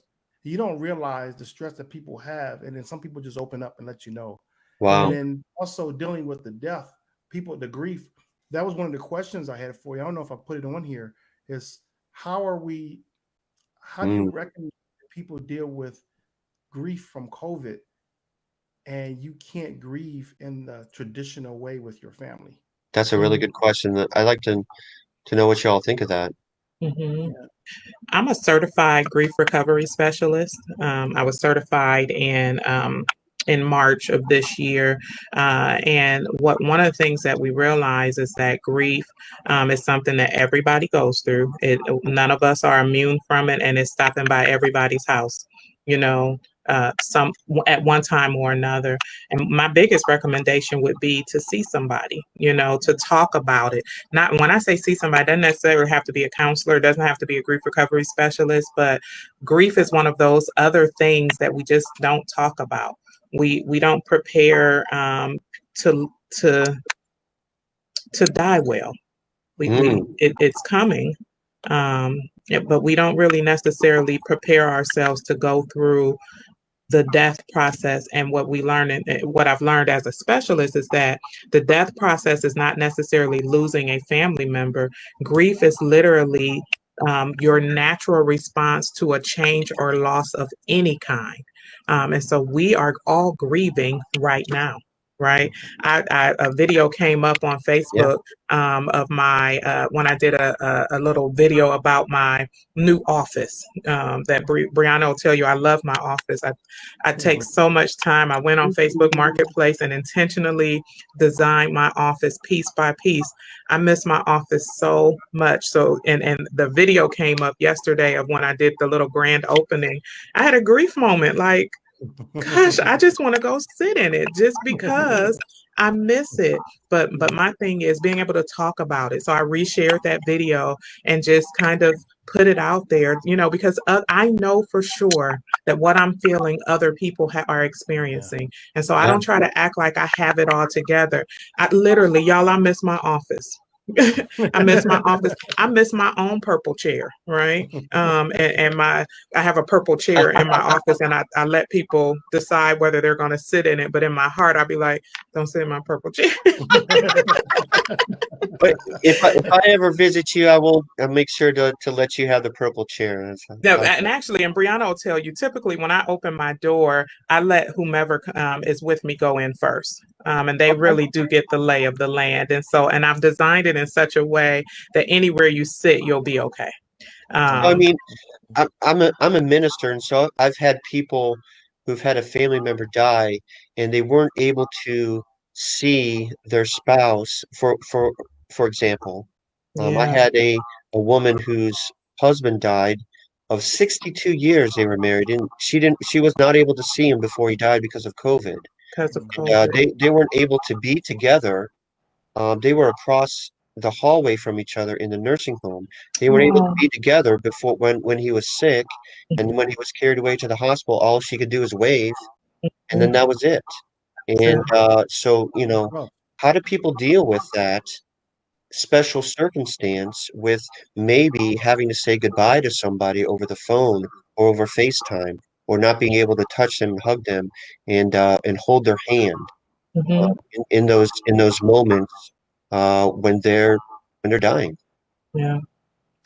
you don't realize the stress that people have, and then some people just open up and let you know. Wow. And then also dealing with the death, the grief. That was one of the questions I had for you. I don't know if I put it on here. Is how do you reckon people deal with grief from COVID, and you can't grieve in the traditional way with your family? That's a really good question. I'd like to know what y'all think of that. Yeah. I'm a certified grief recovery specialist. I was certified in March of this year. And one of the things that we realize is that grief is something that everybody goes through. None of us are immune from it, and it's stopping by everybody's house, some at one time or another. And my biggest recommendation would be to see somebody, to talk about it. Not when I say see somebody, it doesn't necessarily have to be a counselor, it doesn't have to be a grief recovery specialist, but grief is one of those other things that we just don't talk about. We don't prepare to die well. It's coming, but we don't really necessarily prepare ourselves to go through the death process. And what we learn, and what I've learned as a specialist, is that the death process is not necessarily losing a family member. Grief is literally your natural response to a change or loss of any kind. And so we are all grieving right now. Right. A video came up on Facebook of my when I did a little video about my new office. That Briana will tell you, I love my office. I take so much time. I went on Facebook Marketplace and intentionally designed my office piece by piece. I miss my office so much. So, and the video came up yesterday of when I did the little grand opening. I had a grief moment, like, gosh, I just want to go sit in it just because I miss it. But my thing is being able to talk about it. So I reshared that video and just kind of put it out there, because I know for sure that what I'm feeling, other people are experiencing. And so I don't try to act like I have it all together. Literally, y'all, I miss my office. I miss my office. I miss my own purple chair, right? And I have a purple chair in my office, and I let people decide whether they're going to sit in it. But in my heart, I'll be like, don't sit in my purple chair. But if I ever visit you, I'll make sure to let you have the purple chair. And actually, and Briana will tell you, typically when I open my door, I let whomever is with me go in first. And they really do get the lay of the land. And I've designed it in such a way that anywhere you sit, you'll be okay. I mean, I'm a minister, and so I've had people who've had a family member die, and they weren't able to see their spouse. For example, I had a woman whose husband died of 62 years they were married, and she was not able to see him before he died because of COVID. Because of COVID. They weren't able to be together. They were across the hallway from each other in the nursing home. They were able to be together before when he was sick, and when he was carried away to the hospital, all she could do was wave, and then that was it. And so, how do people deal with that special circumstance with maybe having to say goodbye to somebody over the phone or over FaceTime, or not being able to touch them and hug them and hold their hand in those moments when they're dying? Yeah.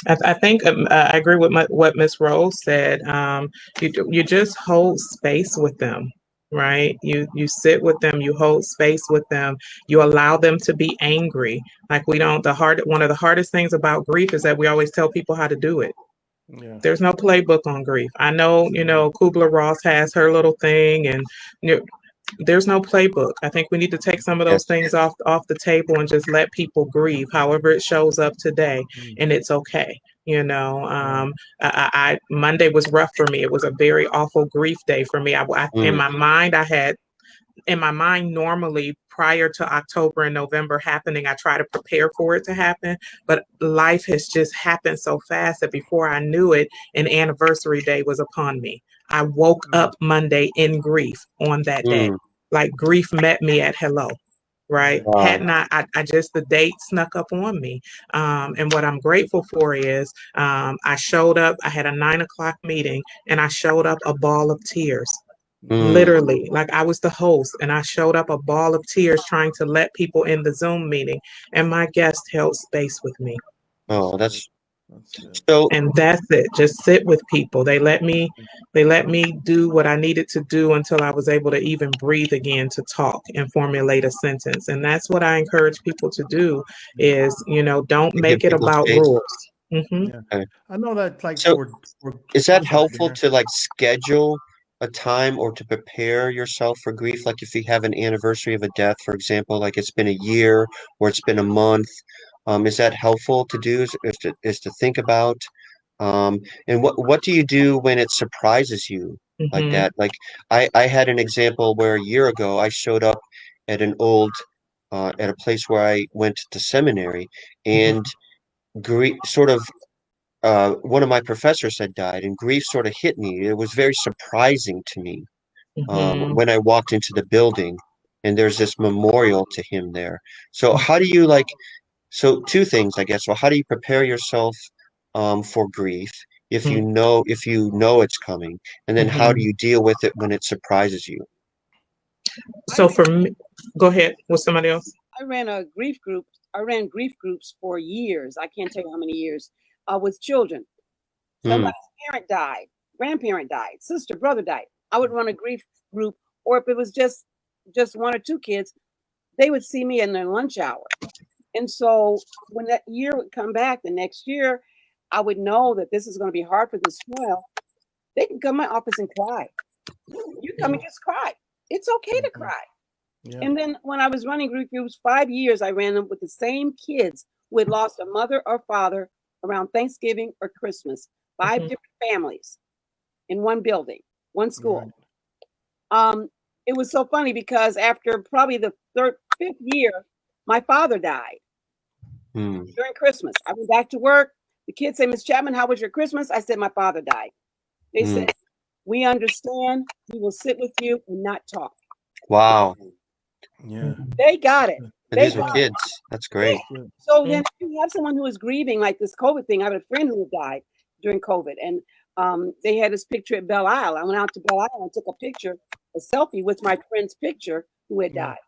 I think I agree with what Miss Rose said. You just hold space with them, right? You sit with them, you hold space with them, you allow them to be angry. Like one of the hardest things about grief is that we always tell people how to do it. Yeah. There's no playbook on grief. I know, Kubler-Ross has her little thing, and there's no playbook. I think we need to take some of those things off the table and just let people grieve however it shows up today, and it's okay. Monday was rough for me. It was a very awful grief day for me. In my mind, normally prior to October and November happening, I try to prepare for it to happen, but life has just happened so fast that before I knew it, an anniversary day was upon me. I woke up Monday in grief on that day. Like grief met me at hello. right? Right. Hadn't I just, the date snuck up on me. And what I'm grateful for is I showed up, I had a 9 o'clock meeting, and I showed up a ball of tears. Literally, like I was the host, and I showed up a ball of tears trying to let people in the Zoom meeting, and my guest held space with me. Oh, That's that's good. so. And that's it. Just sit with people. They let me do what I needed to do until I was able to even breathe again to talk and formulate a sentence. And that's what I encourage people to do is, don't To give make it people about space. rules. Hmm. Yeah. Okay. I know that like So for is that I'm sorry, helpful Darren. to like schedule a time or to prepare yourself for grief? Like if you have an anniversary of a death, for example, like it's been a year or it's been a month, is that helpful to do? Is to think about? And what do you do when it surprises you like Hmm. that? Like I had an example where a year ago I showed up at an old at a place where I went to seminary, and grief sort of one of my professors had died, and grief sort of hit me. It was very surprising to me Hmm. when I walked into the building, and there's this memorial to him there. So how do you like? So two things, I guess. So how do you prepare yourself for grief if you know it's coming, and then how do Hmm. you deal with it when it surprises you? So for me, go ahead with somebody else. I ran a grief group. I ran grief groups for years. I can't tell you how many years with children. Hmm. Somebody's parent died, grandparent died, sister, brother died. I would run a grief group, or if it was just one or two kids, they would see me in their lunch hour. And so when that year would come back, the next year, I would know that this is going to be hard for this child. They can come to my office and cry. You come and just cry. It's okay to Mhm. cry. Yeah. And then when I was running grief groups, 5 years, I ran them with the same kids who had lost a mother or father around Thanksgiving or Christmas. Five Hmm. different families in one building, one Right. school. Um, it was so funny because after probably the fifth year, my father died Hmm. during Christmas. I went back to work. The kids say, Miss Chapman, how was your Christmas? I said, my father died. They Hmm. said, we understand. We will sit with you and not talk. Wow. Yeah. They got it. Good. And They these are got Yeah. it. kids. That's Yeah. great. That's good. So then you have someone who is grieving like this COVID thing. I have a friend who died during COVID, and they had this picture at Belle Isle. I went out to Belle Isle and took a picture, a selfie with my friend's picture who had Yeah. died.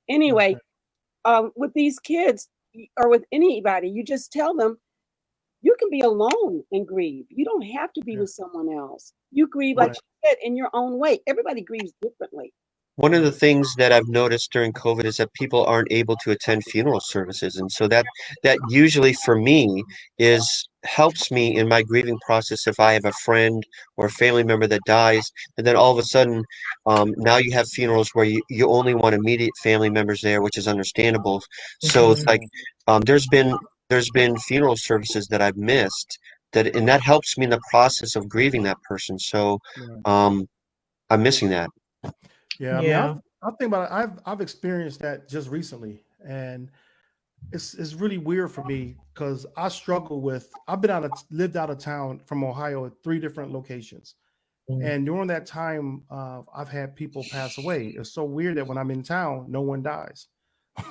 Anyway, Okay. with these kids or with anybody, you just tell them you can be alone and grieve. You don't have to be Yeah. with someone else. You grieve, like Right. you said, in your own way. Everybody grieves differently. One of the Right. things that I've noticed during COVID is that people aren't able to attend funeral services. And so that usually for me is helps me in my grieving process if I have a friend or a family member that dies, and then all of a sudden, now you have funerals where you only want immediate family members there, which is understandable. So it's Hmm. like Yeah. there's been funeral services that I've missed and that helps me in the process of grieving that person. So Right. um I'm missing that. Yeah. I mean, Yeah. I think about it. I've experienced that just recently, and it's really weird for me because I struggle with. I've been lived out of town from Ohio at 3 different locations, and during that time, I've had people pass away. It's so weird that when I'm in town, no one dies,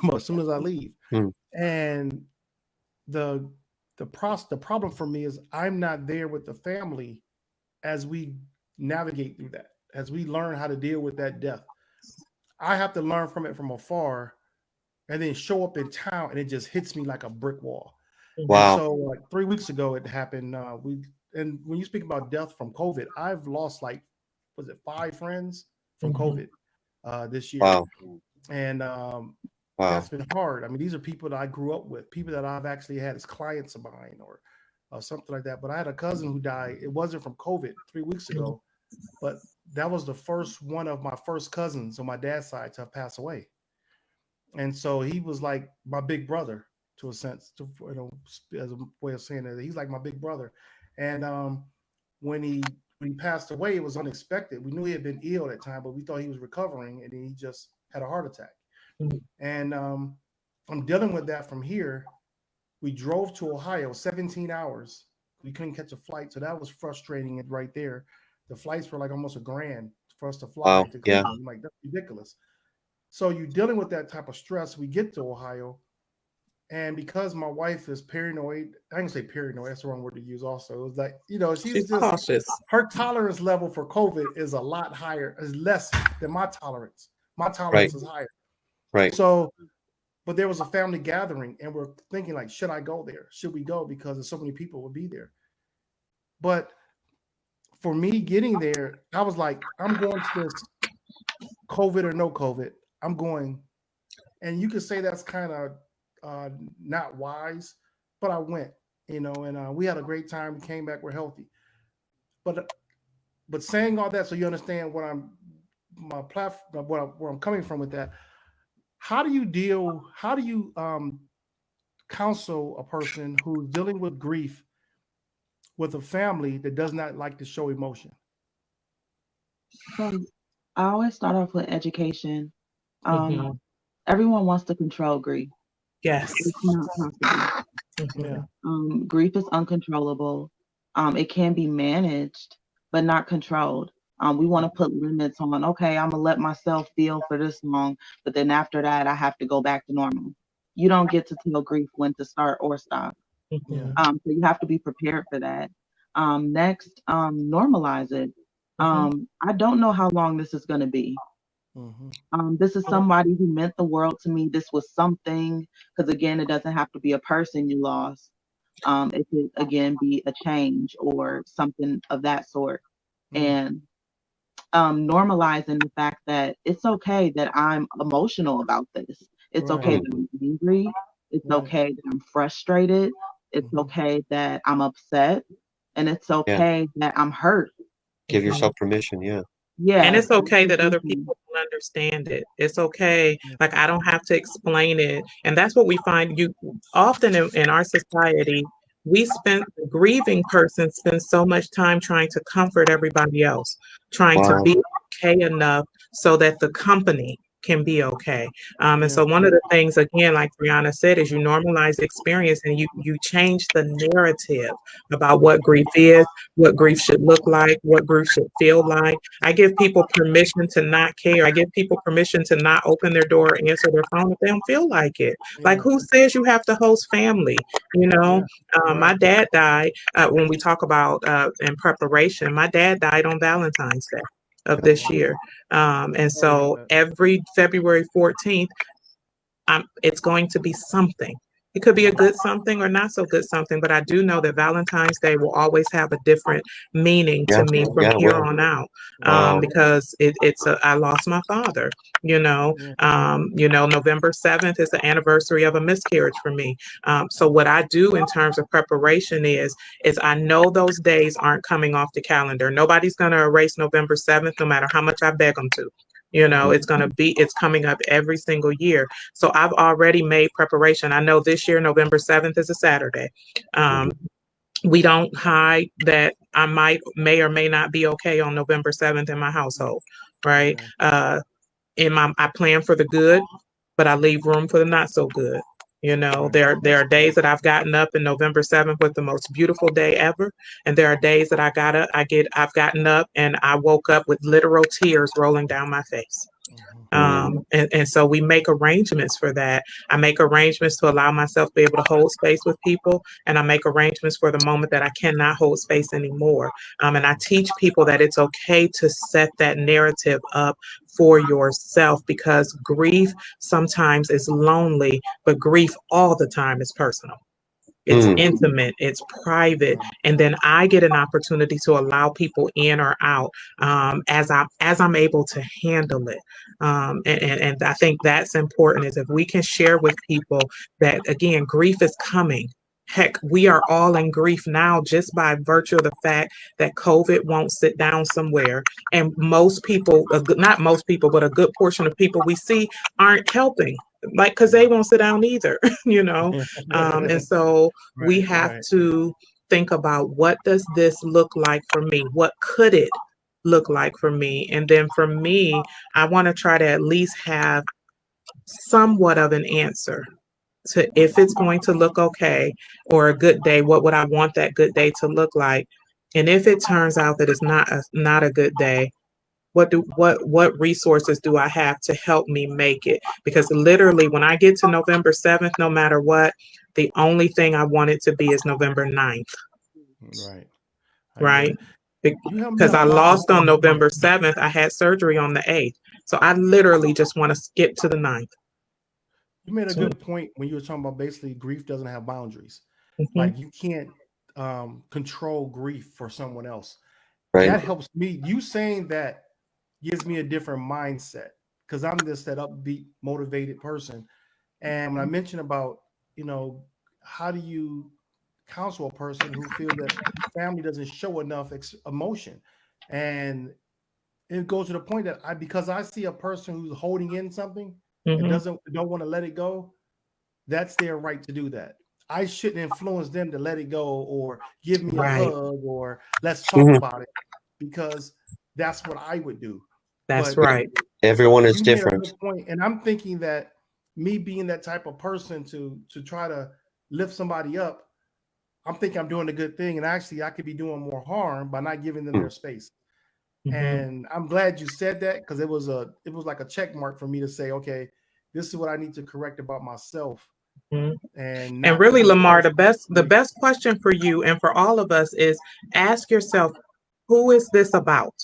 but as soon as I leave, Hmm. and the the problem for me is I'm not there with the family as we navigate through that, as we learn how to deal with that death. I have to learn from it from afar and then show up in town and it just hits me like a brick wall. And Wow. so like 3 weeks ago it happened. We and when you speak about death from COVID, I've lost like was it 5 friends from Hmm. COVID this year. Wow. And Wow. that's been hard. I mean, these are people that I grew up with, people that I've actually had as clients of mine or something like that. But I had a cousin who died. It wasn't from COVID 3 weeks ago, but that was the first one of my first cousins on my dad's side to have passed away. And so he was like my big brother to a sense, as a way of saying it. He's like my big brother. And when he passed away, it was unexpected. We knew he had been ill at that time, but we thought he was recovering, and then he just had a heart attack. And I'm dealing with that from here. We drove to Ohio 17 hours. We couldn't catch a flight, so that was frustrating. It right there. The flights were like almost $1,000 for us to fly Wow. to Yeah. Cleveland. I'm like, that's ridiculous. So you're dealing with that type of stress. We get to Ohio, and because my wife is paranoid, I can say paranoid. That's the wrong word to use. Also, it was like, you know, she's just cautious. her tolerance level for COVID is a lot higher, is less than my tolerance. My tolerance is higher. Right. So, but there was a family gathering, and we're thinking like, should I go there? Should we go because there's so many people would be there? But for me getting there, I was like, I'm going to this COVID or no COVID. I'm going, and you could say that's kind of not wise, but I went, you know, and we had a great time. We came back, we're healthy. But saying all that, so you understand what where I'm coming from with that. How do you counsel a person who's dealing with grief with a family that does not like to show emotion? So I always start off with education. Mhm. Everyone wants to control grief. Yes. It's not possible. Mhm. Grief is uncontrollable. It can be managed, but not controlled. We want to put limits on, okay, I'm gonna let myself feel for this long, but then after that, I have to go back to normal. You don't get to tell grief when to start or stop. Mhm. So you have to be prepared for that. Next, normalize it. I don't know how long this is gonna be. This is somebody who meant the world to me. This was something, because again, it doesn't have to be a person you lost. It could again be a change or something of that sort. And normalizing the fact that it's okay that I'm emotional about this. It's okay that I'm angry. It's okay that I'm frustrated. It's okay that I'm upset. And it's okay that I'm hurt. Give yourself permission. Yeah. Yeah. And it's okay that other people don't understand it. It's okay. Like, I don't have to explain it. And that's what we find you often in our society. The grieving person spends so much time trying to comfort everybody else, trying to Wow. be okay enough so that the company can be okay. And so one of the things, again, like Briana said, is you normalize the experience and you change the narrative about what grief is, what grief should look like, what grief should feel like. I give people permission to not care. I give people permission to not open their door or answer their phone if they don't feel like it. Like, who says you have to host family? You know, my dad died when we talk about in preparation. My dad died on Valentine's Day of this year. And so every February 14th, it's going to be something. It could be a good something or not so good something, but I do know that Valentine's Day will always have a different meaning to me from here on out, because I lost my father. November 7th is the anniversary of a miscarriage for me. So what I do in terms of preparation is I know those days aren't coming off the calendar. Nobody's going to erase November 7th, no matter how much I beg them to. It's coming up every single year. So I've already made preparation. I know this year, November 7th is a Saturday. We don't hide that I may or may not be okay on November 7th in my household, right? I plan for the good, but I leave room for the not so good. There are days that I've gotten up in November 7th with the most beautiful day ever. And there are days that I've gotten up and I woke up with literal tears rolling down my face. And so we make arrangements for that. I make arrangements to allow myself to be able to hold space with people. And I make arrangements for the moment that I cannot hold space anymore. And I teach people that it's okay to set that narrative up for yourself, because grief sometimes is lonely, but grief all the time is personal. It's intimate, it's private, and then I get an opportunity to allow people in or out as I'm able to handle it. And I think that's important, is if we can share with people that, again, grief is coming. Heck, we are all in grief now just by virtue of the fact that COVID won't sit down somewhere. And most people, not most people, but a good portion of people we see aren't helping, like, because they won't sit down either, and so we have to think about, what does this look like for me? What could it look like for me? And then for me, I want to try to at least have somewhat of an answer to, if it's going to look okay or a good day, what would I want that good day to look like? And if it turns out that it's not a good day, what resources do I have to help me make it? Because literally when I get to November 7th, no matter what, the only thing I want it to be is November 9th. Right. I get Right? it. You help me Because I out. lost on November 7th. I had surgery on the 8th. So I literally just want to skip to the 9th. You made a good point when you were talking about basically grief doesn't have boundaries. Mhm. Like you can't control grief for someone else. Right. That helps me. You saying that gives me a different mindset because I'm just that upbeat, motivated person. And when I mentioned about, how do you counsel a person who feels that family doesn't show enough emotion? And it goes to the point that because I see a person who's holding in something and don't want to let it go, that's their right to do that. I shouldn't influence them to let it go or give me a hug or let's talk about it because that's what I would do. That's But right. Everyone is you made a different. good point, and I'm thinking that me being that type of person to try to lift somebody up, I'm thinking I'm doing a good thing, and actually I could be doing more harm by not giving them their space. And I'm glad you said that because it was like a check mark for me to say, okay, this is what I need to correct about myself. And really, LaMarr, the best question for you and for all of us is ask yourself, who is this about?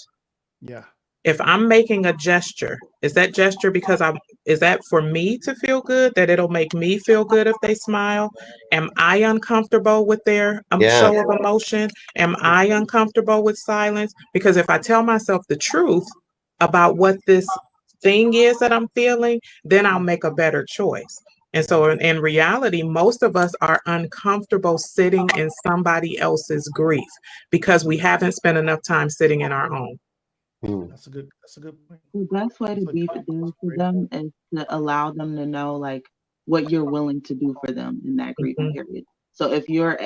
Yeah. If I'm making a gesture, is that gesture because is that for me to feel good, that it'll make me feel good if they smile? Am I uncomfortable with their show of emotion? Am I uncomfortable with silence? Because if I tell myself the truth about what this thing is that I'm feeling, then I'll make a better choice. And so in reality, most of us are uncomfortable sitting in somebody else's grief because we haven't spent enough time sitting in our own. That's a good point. The best way to be there for them is to allow them to know like what you're willing to do for them in that grieving period. So if you're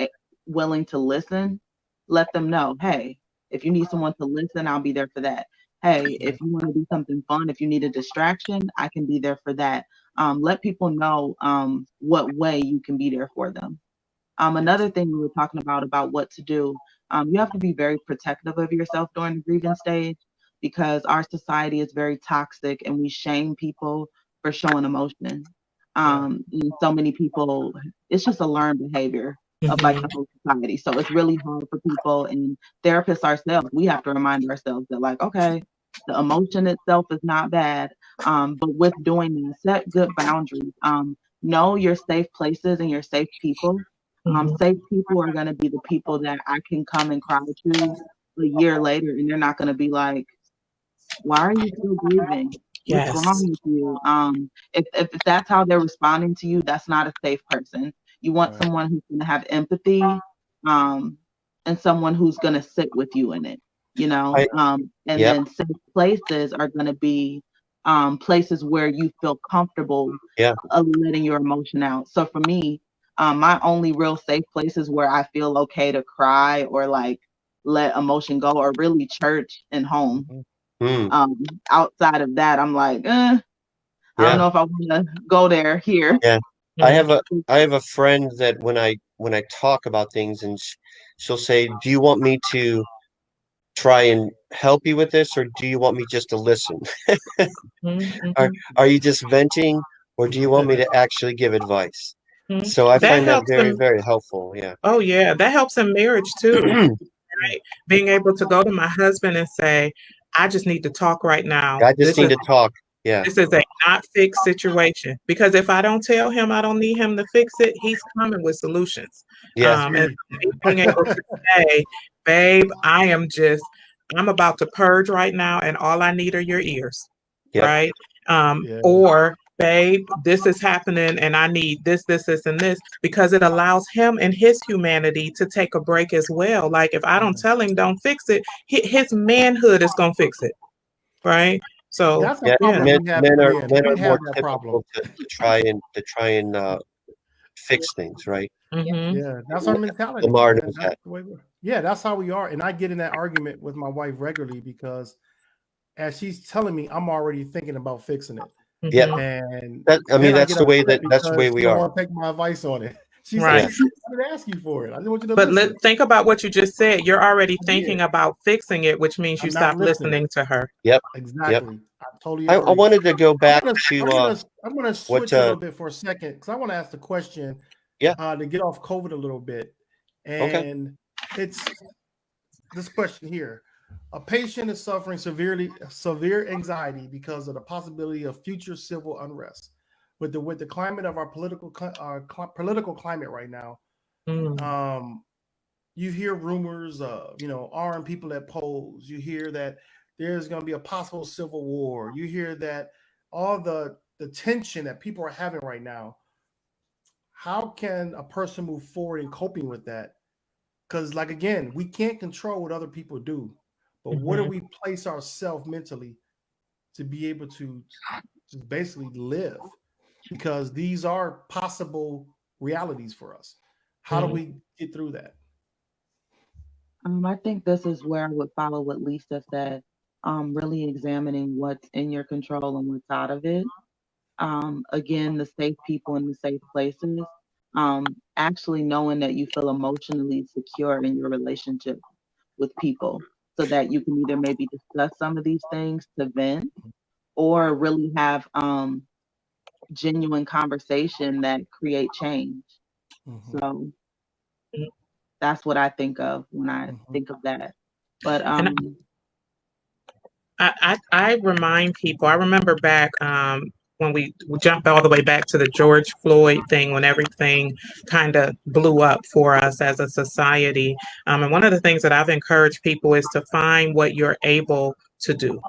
willing to listen, let them know, hey, if you need someone to listen, I'll be there for that. Hey, if you want to do something fun, if you need a distraction, I can be there for that. Let people know what way you can be there for them. Another thing we were talking about what to do, you have to be very protective of yourself during the grieving stage because our society is very toxic and we shame people for showing emotion. And so many people, it's just a learned behavior of like the whole society. So it's really hard for people and therapists ourselves. We have to remind ourselves that like, okay, the emotion itself is not bad. But with doing that, set good boundaries. Know your safe places and your safe people. Safe people are going to be the people that I can come and cry to a year later, and they're not going to be like, why are you still grieving? What's wrong with you? If that's how they're responding to you, that's not a safe person. You want someone who's going to have empathy, and someone who's going to sit with you in it, then safe places are going to be places where you feel comfortable letting your emotion out. So for me, my only real safe places where I feel okay to cry or like let emotion go are really church and home. Outside of that, I'm like, I don't know if I want to go there here. Yeah. I have a friend that when I talk about things and she'll say, do you want me to try and help you with this, or do you want me just to listen? Are you just venting, or do you want me to actually give advice? So I find that very, very helpful. Yeah. Oh, yeah. That helps in marriage too. Right? Being able to go to my husband and say, I just need to talk right now. I just need to talk. Yeah. This is a not fixed situation. Because if I don't tell him I don't need him to fix it, he's coming with solutions. Yeah. And being able to say, babe, I'm about to purge right now, and all I need are your ears. Yep. Right? Or babe, this is happening and I need this, and this, because it allows him and his humanity to take a break as well. Like if I don't tell him don't fix it, his manhood is gonna fix it. Right. So that's a problem we have. Men are we more have that typical to try and fix things, right? Yeah, that's our mentality. LaMarr knows that. Yeah, that's how we are. And I get in that argument with my wife regularly because as she's telling me, I'm already thinking about fixing it. Yeah. And that's the way we are. Don't take my advice on it. She Right. said, I didn't ask you for it. I didn't want you to But listen. think about what you just said. You're already I thinking did. about fixing it, which means you I'm not stopped listening. listening to her. Yep. Exactly. I totally I agree. wanted to go back I'm gonna what switch a little bit for a second because I want to ask the question Yeah. to get off COVID a little bit. Okay. And it's this question here. A patient is suffering severe anxiety because of the possibility of future civil unrest. With the climate of our political climate right now, you hear rumors of, armed people at polls. You hear that there's going to be a possible civil war. You hear that all the tension that people are having right now. How can a person move forward in coping with that? Because, like, again, we can't control what other people do, but what do we place ourselves mentally to be able to just basically live? Because these are possible realities for us. How do we get through that? I think this is where I would follow what Lisa said. Really examining what's in your control and what's out of it. Again, the safe people in the safe places. Actually knowing that you feel emotionally secure in your relationship with people, so that you can either maybe discuss some of these things to vent, or really have genuine conversation that create change. So that's what I think of when I think of that. But I remind people, I remember back when we jumped all the way back to the George Floyd thing, when everything kind of blew up for us as a society. And one of the things that I've encouraged people is to find what you're able to do.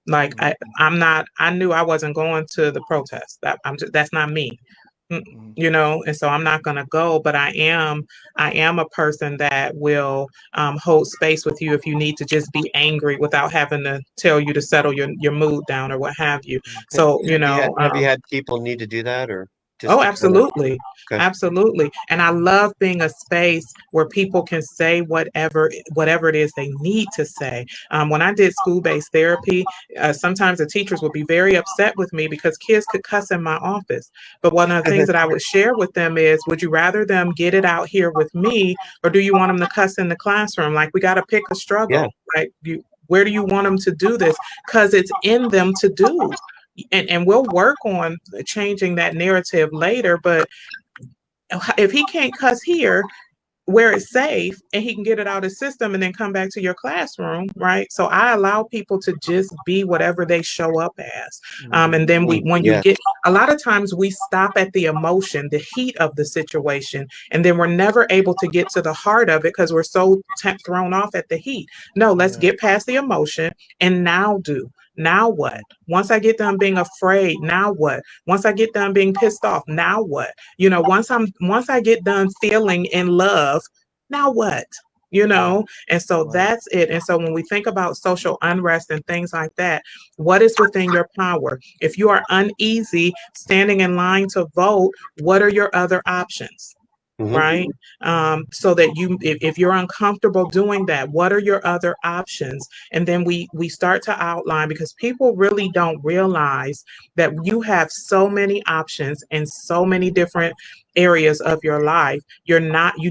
Like I knew I wasn't going to the protest. That's not me. And so I'm not going to go, but I am a person that will hold space with you if you need to just be angry without having to tell you to settle your mood down or what have you. So, have you had people need to do that, or just oh, to absolutely. Okay. Absolutely. And I love being a space where people can say whatever it is they need to say. When I did school-based therapy, sometimes the teachers would be very upset with me because kids could cuss in my office. But one of the things that I would share with them is, would you rather them get it out here with me, or do you want them to cuss in the classroom? Like, we got to pick a struggle. Like, where do you want them to do this? Because it's in them to do. And we'll work on changing that narrative later. But if he can't cuss here, where it's safe, and he can get it out of his system and then come back to your classroom, right? So I allow people to just be whatever they show up as. And then a lot of times we stop at the emotion, the heat of the situation, and then we're never able to get to the heart of it because we're so thrown off at the heat. No, let's get past the emotion and now what? Once I get done being afraid, now what? Once I get done being pissed off, now what? Once I get done feeling in love, now what? And so that's it. And so when we think about social unrest and things like that, what is within your power? If you are uneasy standing in line to vote, what are your other options? Right? So that if you're uncomfortable doing that, what are your other options? And then we start to outline, because people really don't realize that you have so many options in so many different areas of your life. You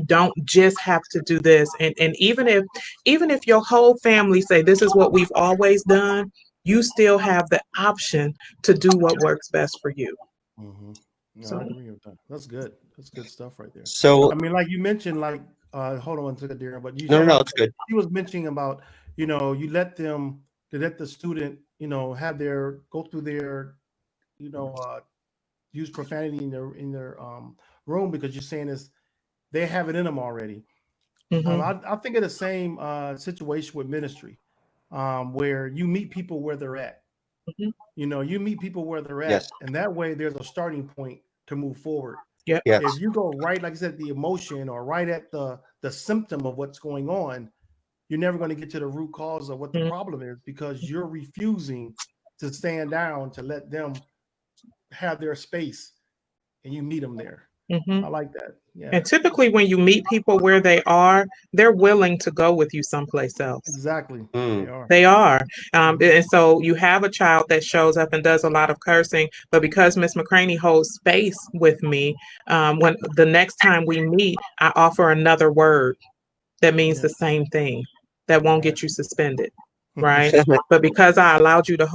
don't just have to do this. And even if your whole family say this is what we've always done, you still have the option to do what works best for you. No, I agree with that. That's good. That's good stuff right there. So I mean, like you mentioned, like hold on one second, Darrin, but no, it's good. He was mentioning about, you let the student, go through their, use profanity in their room, because you're saying they have it in them already. I think of the same situation with ministry, where you meet people where they're at. You meet people where they're at, and that way there's a starting point to move forward. If you go right, like I said, the emotion, or right at the symptom of what's going on, you're never going to get to the root cause of what the problem is, because you're refusing to stand down to let them have their space, and you meet them there. Mhm. I like that. Yeah, And typically, when you meet people where they are, they're willing to go with you someplace else. exactly. They are. They are. And so you have a child that shows up and does a lot of cursing, but because Miss McCraney holds space with me, when the next time we meet, I offer another word that means Yeah. the same thing that won't get you suspended. Right. Mm. But because I allowed you to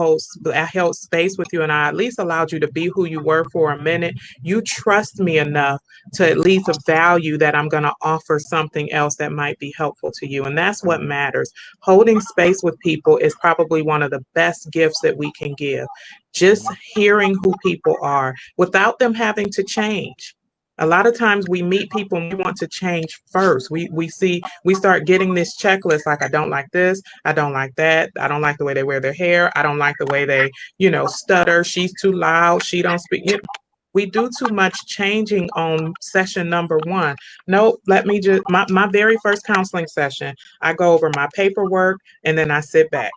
I held space with you and I at least allowed you to be who you were for a minute, you trust me enough to at least value that I'm going to offer something else that might be helpful to you. And that's what matters. Holding space with people is probably one of the best gifts that we can give. Just hearing who people are without them having to change. A lot of times we meet people and we want to change first. We start getting this checklist like, I don't like this, I don't like that, I don't like the way they wear their hair, I don't like the way they, stutter, she's too loud, she don't speak. We do too much changing on session number one. No, let me just my very first counseling session, I go over my paperwork and then I sit back.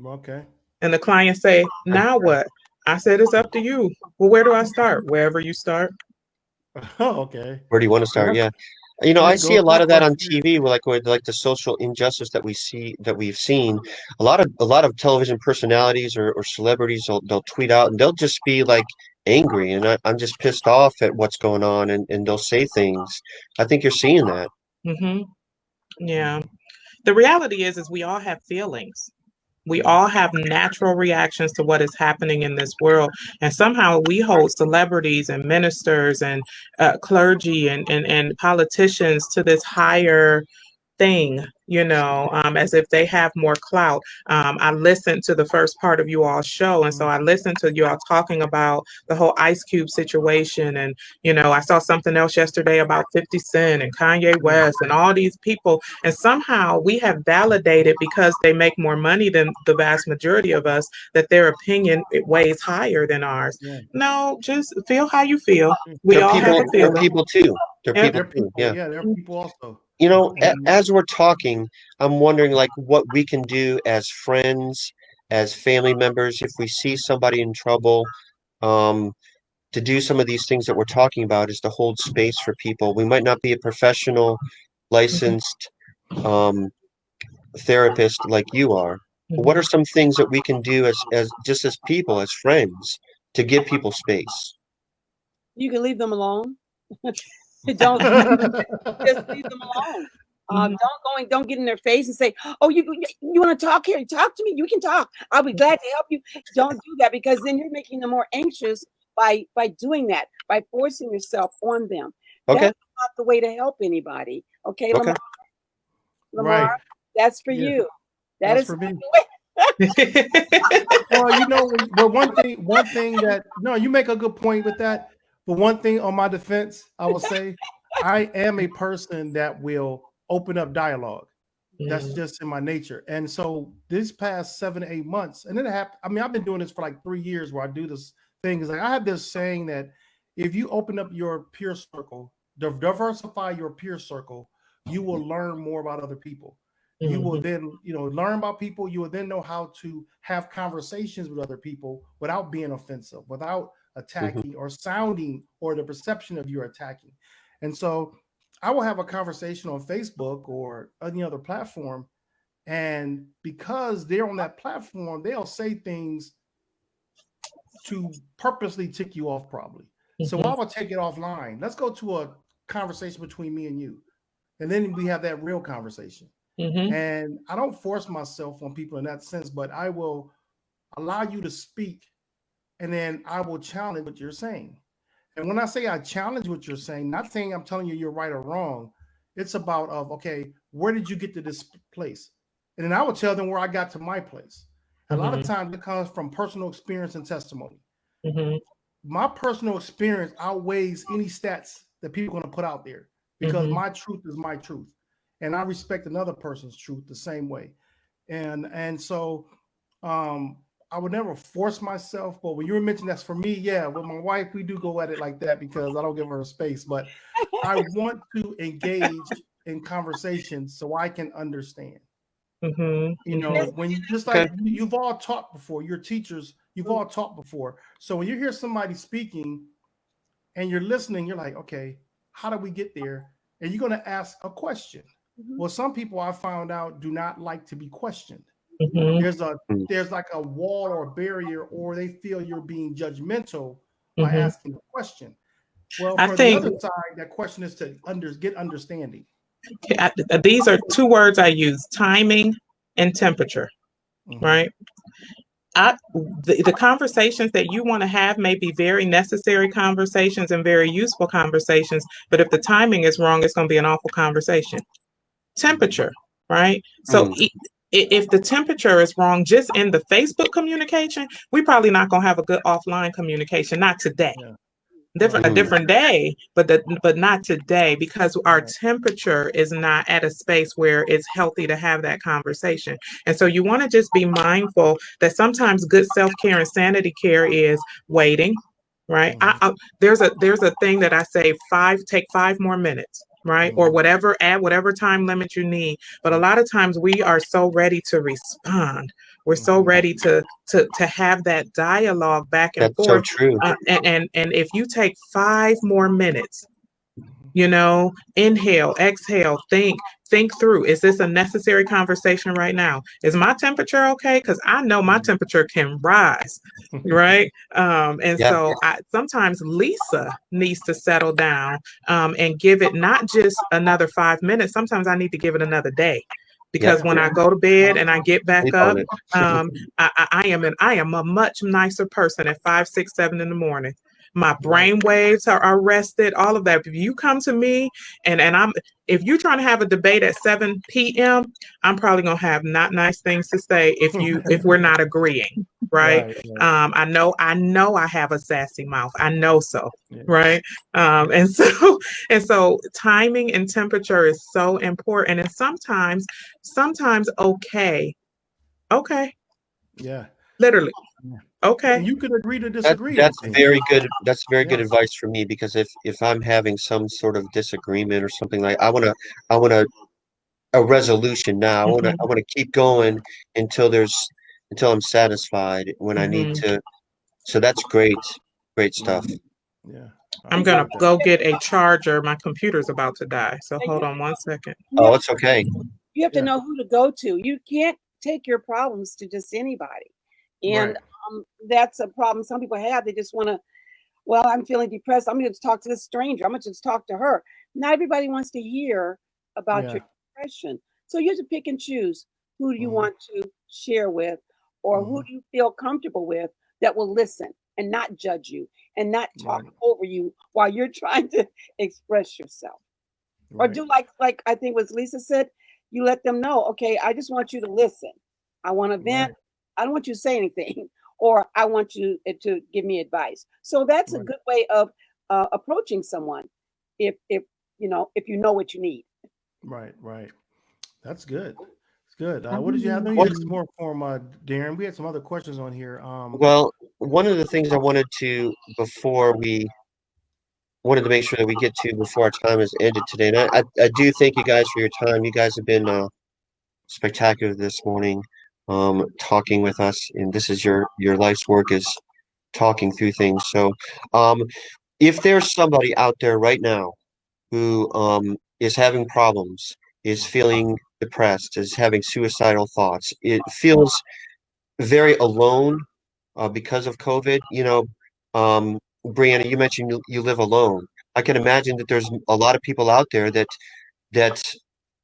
Okay. And the client say, now what? I said, it's up to you. Well, where do I start? Wherever you start. Oh, okay. Where do you want to start? Yeah. I see Go a lot of that on yeah. TV, with the social injustice that we've seen. A lot of television personalities or celebrities, they'll tweet out and they'll just be like angry, and I'm just pissed off at what's going on, and they'll say things. I think you're seeing that. Mm-hmm. Yeah. The reality is we all have feelings. We Yeah. all have natural reactions to what is happening in this world. And somehow we hold celebrities and ministers and clergy and politicians to this higher thing, as if they have more clout. I listened to the first part of you all's show, and so I listened to you all talking about the whole Ice Cube situation, and I saw something else yesterday about 50 Cent and Kanye West and all these people, and somehow we have validated because they make more money than the vast majority of us that their opinion it weighs higher than ours. Yeah. No, just feel how you feel. We They're all have people. a They're feeling. people too. They're Yep. people They're too. people. Yeah. Yeah, they're people also. And As we're talking, I'm wondering like what we can do as friends, as family members, if we see somebody in trouble, um, to do some of these things that we're talking about is to hold space for people. We might not be a professional, licensed, um, therapist like you are, but what are some things that we can do as just as people, as friends, to give people space? You can leave them alone. Don't just leave them alone. Don't get in their face and say, "Oh, you want to talk here? Talk to me. You can talk. I'll be glad to help you." Don't do that because then you're making them more anxious by doing that, by forcing yourself on them. Okay. That's not the way to help anybody. Okay, Okay. LaMarr, Right. that's for Yeah. you. That That's is for me. not the way. Well, but one thing that no, you make a good point with that. But one thing on my defense, I will say, I am a person that will open up dialogue. That's just in my nature. And so this past 7 to 8 months, and then it happened. I mean, I've been doing this for like 3 years where I do this thing. Is like I have this saying that if you open up your peer circle, diversify your peer circle, you will learn more about other people. You will then, learn about people. You will then know how to have conversations with other people without being offensive, without attacking or sounding or the perception of you're attacking. And so I will have a conversation on Facebook or any other platform. And because they're on that platform, they'll say things to purposely tick you off, probably. So I will take it offline. Let's go to a conversation between me and you. And then we have that real conversation. And I don't force myself on people in that sense, but I will allow you to speak and then I will challenge what you're saying. And when I say I challenge what you're saying, not saying I'm telling you you're right or wrong. It's about okay, where did you get to this place? And then I will tell them where I got to my place. A lot of times it comes from personal experience and testimony. My personal experience outweighs any stats that people are going to put out there because my truth is my truth. And I respect another person's truth the same way. And so I would never force myself, but when you were mentioning that's for me, yeah, with my wife, we do go at it like that because I don't give her space, but I want to engage in conversations so I can understand. When you just like you've all taught before, your teachers, you've all taught before. So when you hear somebody speaking and you're listening, you're like, okay, how do we get there? And you're going to ask a question. Well, some people I found out do not like to be questioned. Mhm. There's like a wall or a barrier, or they feel you're being judgmental by Mhm. asking a question. Well, I for the think other side, that question is to get understanding. these are two words I use: timing and temperature. Right? The conversations that you want to have may be very necessary conversations and very useful conversations, but if the timing is wrong, it's going to be an awful conversation. Temperature, right? So if the temperature is wrong just in the Facebook communication, we probably not going to have a good offline communication. Not today. Yeah. A different day, but not today, because our temperature is not at a space where it's healthy to have that conversation. And so you want to just be mindful that sometimes good self-care and sanity care is waiting, right? There's a thing that I say, take 5 more minutes, right? Or whatever, add whatever time limit you need. But a lot of times we are so ready to respond. We're so ready to have that dialogue back and That's so forth. true. And if you take 5 more minutes, inhale, exhale, think through. Is this a necessary conversation right now? Is my temperature okay? Because I know my temperature can rise, right? And Yeah. so sometimes Lisa needs to settle down and give it not just another 5 minutes. Sometimes I need to give it another day. Because when I go to bed and I get back Sleep up, on it. I am a much nicer person at 5, 6, 7 in the morning. My brain waves are rested, all of that. If you come to me and if you're trying to have a debate at 7 p.m., I'm probably gonna have not nice things to say if we're not agreeing, right? I know I have a sassy mouth. I know so, right? And so timing and temperature is so important, and sometimes okay. Yeah. Literally. Okay. And you could agree to disagree on That's things. very good. That's very good advice for me, because if I'm having some sort of disagreement or something, like I want a resolution now. I want to keep going until I'm satisfied when I need to. So that's great. Great stuff. Yeah. I'm gonna go get a charger. My computer's about to die. So hold on 1 second. Oh, it's okay. You have to know who to go to. You can't take your problems to just anybody. And that's a problem some people have. They just want to, well, I'm feeling depressed. I'm going to talk to this stranger. I'm going to just talk to her. Not everybody wants to hear about your depression. So you have to pick and choose who do you want to share with, or who do you feel comfortable with that will listen and not judge you and not talk over you while you're trying to express yourself. Or do like I think what Lisa said, you let them know, okay, I just want you to listen. I want to vent. I don't want you to say anything, or I want you to give me advice. So that's a good way of approaching someone if you know what you need. Right. That's good. It's good. What did you have? You had some more from Darren. We had some other questions on here. Well, one of the things I wanted to make sure that we get to before our time is ended today, and I do thank you guys for your time. You guys have been spectacular this morning, talking with us, and this is your life's work, is talking through things. So, if there's somebody out there right now who is having problems, is feeling depressed, is having suicidal thoughts, it feels very alone because of COVID. Briana, you mentioned you live alone. I can imagine that there's a lot of people out there that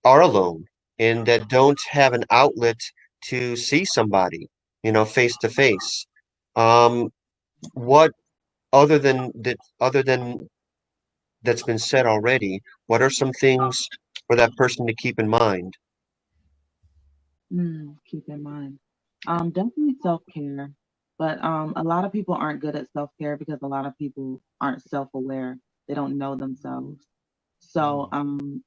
are alone and that don't have an outlet to see somebody, face to face. What other than that's been said already, what are some things for that person to keep in mind? Keep in mind. Definitely self-care. But a lot of people aren't good at self-care because a lot of people aren't self-aware. They don't know themselves. So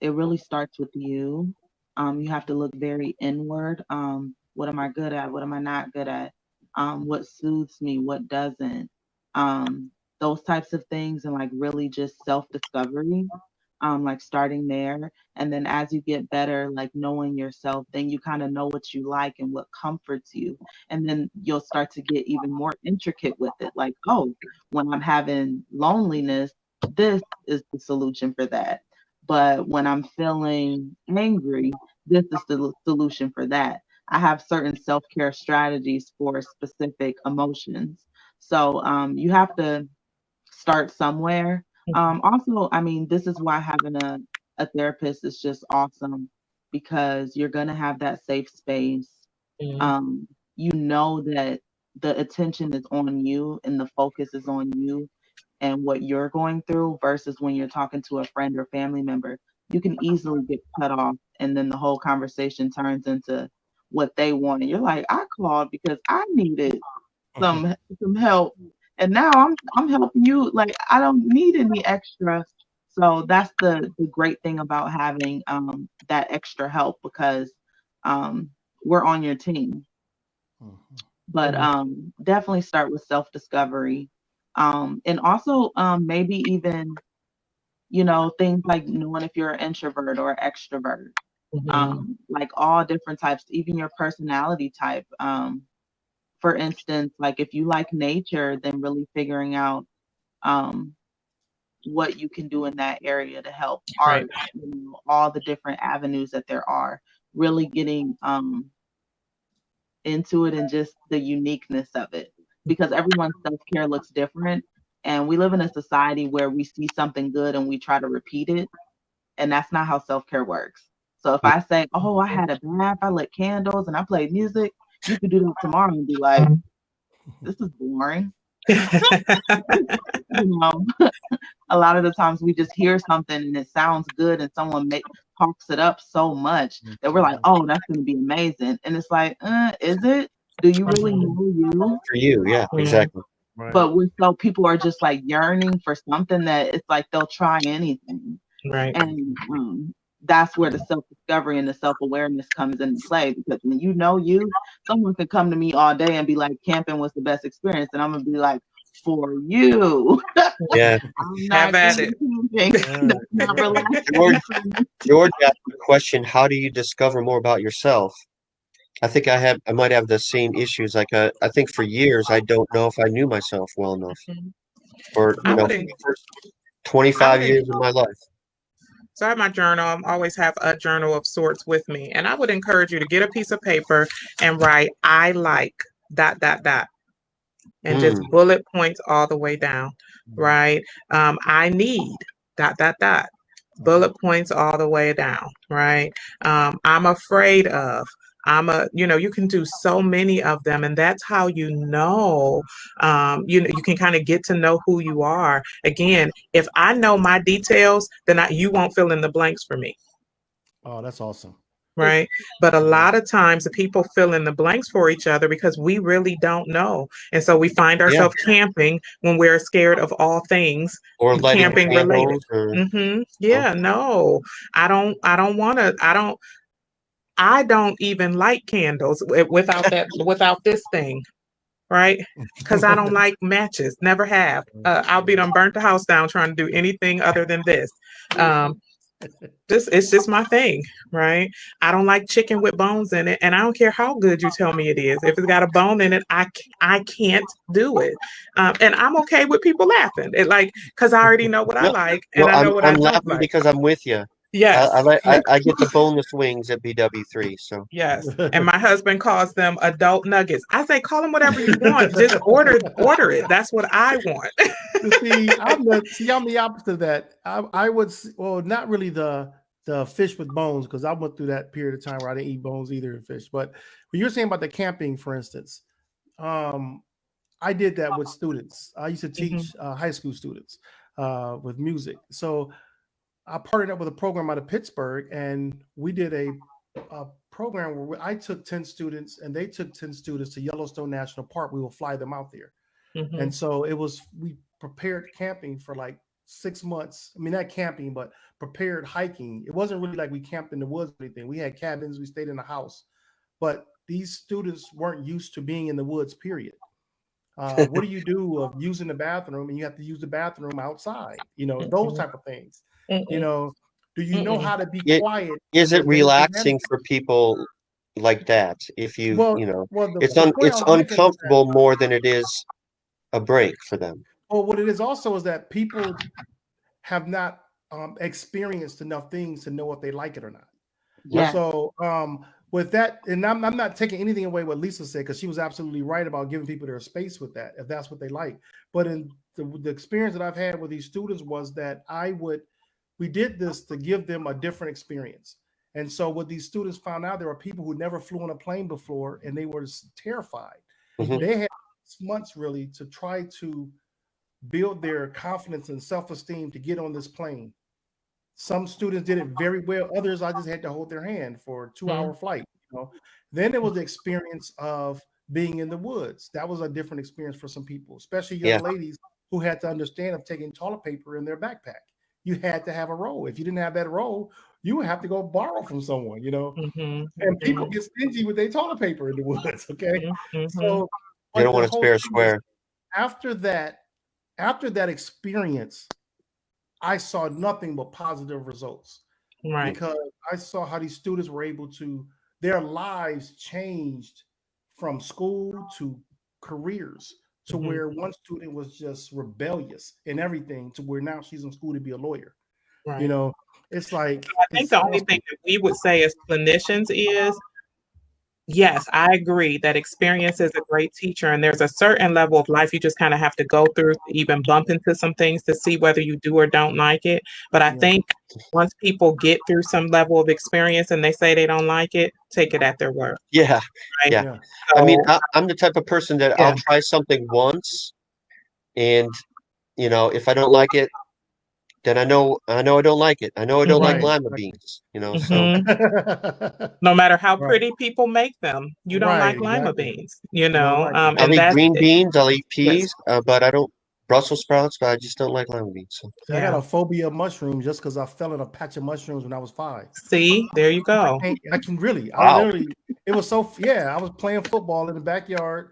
it really starts with you. You have to look very inward. What am I good at? What am I not good at? What soothes me? What doesn't? Those types of things, and like really just self-discovery. Like starting there, and then as you get better, like knowing yourself, then you kind of know what you like and what comforts you, and then you'll start to get even more intricate with it. Like, oh, when I'm having loneliness, this is the solution for that. But when I'm feeling angry, this is the solution for that. I have certain self-care strategies for specific emotions. So you have to start somewhere. Also, I mean, this is why having a therapist is just awesome, because you're going to have that safe space. Mhm. You know that the attention is on you and the focus is on you and what you're going through, versus when you're talking to a friend or family member, you can easily get cut off, and then the whole conversation turns into what they want. And you're like, I called because I needed some help, and now I'm helping you. Like, I don't need any extra. So that's the great thing about having that extra help, because we're on your team. But definitely start with self-discovery, and also maybe even, things like knowing if you're an introvert or extrovert, like all different types, even your personality type. For instance, like if you like nature, then really figuring out um, what you can do in that area to help Right. art, all the different avenues that there are, really getting into it and just the uniqueness of it, because everyone's self-care looks different, and we live in a society where we see something good and we try to repeat it, and that's not how self-care works. So if I say, oh, I had a bath, I lit candles, and I played music, you could do that tomorrow and be like, this is boring. A lot of the times we just hear something and it sounds good, and someone talks it up so much that we're like, oh, that's going to be amazing. And it's like, is it? Do you really know you? For you, yeah, exactly. But people are just like yearning for something that it's like they'll try anything. Right. And that's where the self-discovery and the self-awareness comes into play, because when you know you, someone could come to me all day and be like, camping was the best experience, and I'm gonna be like, for you. Yeah. I'm Have not at it. camping. That's not relaxing. George asked the question, how do you discover more about yourself? I think I might have the same issues. Like, I think for years I don't know if I knew myself well enough, or I for would, the first 25 years of my life. so I have my journal. I always have a journal of sorts with me. And I would encourage you to get a piece of paper and write, I like dot, dot, dot, and just bullet points all the way down, right? I need dot, dot, dot, bullet points all the way down, right? I'm afraid of. You can do so many of them, and that's how you can kind of get to know who you are. Again, if I know my details, then you won't fill in the blanks for me. Oh, that's awesome. Right. But a lot of times the people fill in the blanks for each other because we really don't know. And so we find ourselves camping when we're scared of all things Or lighting camping related. candles, Yeah, no, I don't want to, I don't even light candles without this thing. Right. Because I don't like matches. Never have. I'll be done burnt the house down trying to do anything other than this. It's just my thing, right? I don't like chicken with bones in it, and I don't care how good you tell me it is. If it's got a bone in it, I can't do it, and I'm okay with people laughing. Because I already know what I like, and I know what I I'm don't laughing like. because I'm with you. Yes, I get the boneless wings at BW3. So yes. And my husband calls them adult nuggets. I say, call them whatever you want. Just order it. That's what I want. I'm the opposite of that. I would, well, not really the fish with bones, because I went through that period of time where I didn't eat bones either in fish. But when you're saying about the camping, for instance, I did that with students. I used to teach high school students with music. So I partnered up with a program out of Pittsburgh, and we did a program where I took 10 students and they took 10 students to Yellowstone National Park. We will fly them out there. And so we prepared camping for like 6 months. I mean, not camping, but prepared hiking. It wasn't really like we camped in the woods or anything. We had cabins, we stayed in the house, but these students weren't used to being in the woods, period. What do you do of using the bathroom and you have to use the bathroom outside? Those type of things. Do you know how to be quiet? Is it relaxing for people like that? If it's uncomfortable more than it is a break for them. Well, what it is also is that people have not experienced enough things to know if they like it or not. Yes. So with that, and I'm not taking anything away what Lisa said, because she was absolutely right about giving people their space with that, if that's what they like. But in the experience that I've had with these students was that we did this to give them a different experience. And so what these students found out, there were people who never flew on a plane before, and they were terrified. Mhm. They had 6 months really to try to build their confidence and self-esteem to get on this plane. Some students did it very well. Others, I just had to hold their hand for a 2-hour flight. Then there was the experience of being in the woods. That was a different experience for some people, especially young ladies who had to understand of taking toilet paper in their backpack. You had to have a roll. If you didn't have that roll, you would have to go borrow from someone, and people get stingy with their toilet paper in the woods. Okay. So they don't want to spare a thing square. After that experience, I saw nothing but positive results. Right. Because I saw how these students were able to, their lives changed from school to careers, to where one student was just rebellious in everything, to where now she's in school to be a lawyer. Right. It's like, I think the only thing that we would say as clinicians is, yes, I agree that experience is a great teacher, and there's a certain level of life you just kind of have to go through to even bump into some things to see whether you do or don't like it. But I think once people get through some level of experience and they say they don't like it, take it at their word. Yeah. Right? Yeah. So, I mean, I'm the type of person that I'll try something once, and if I don't like it, then I know I don't like it. I know I don't like lima beans, so no matter how pretty people make them, you don't like lima beans, like I'll and eat green it. beans, I'll eat peas, but I don't Brussels sprouts, but I just don't like lima beans. So. I got a phobia of mushrooms just because I fell in a patch of mushrooms when I was 5. See, there you go. I can really, Wow. I literally, it was so, I was playing football in the backyard,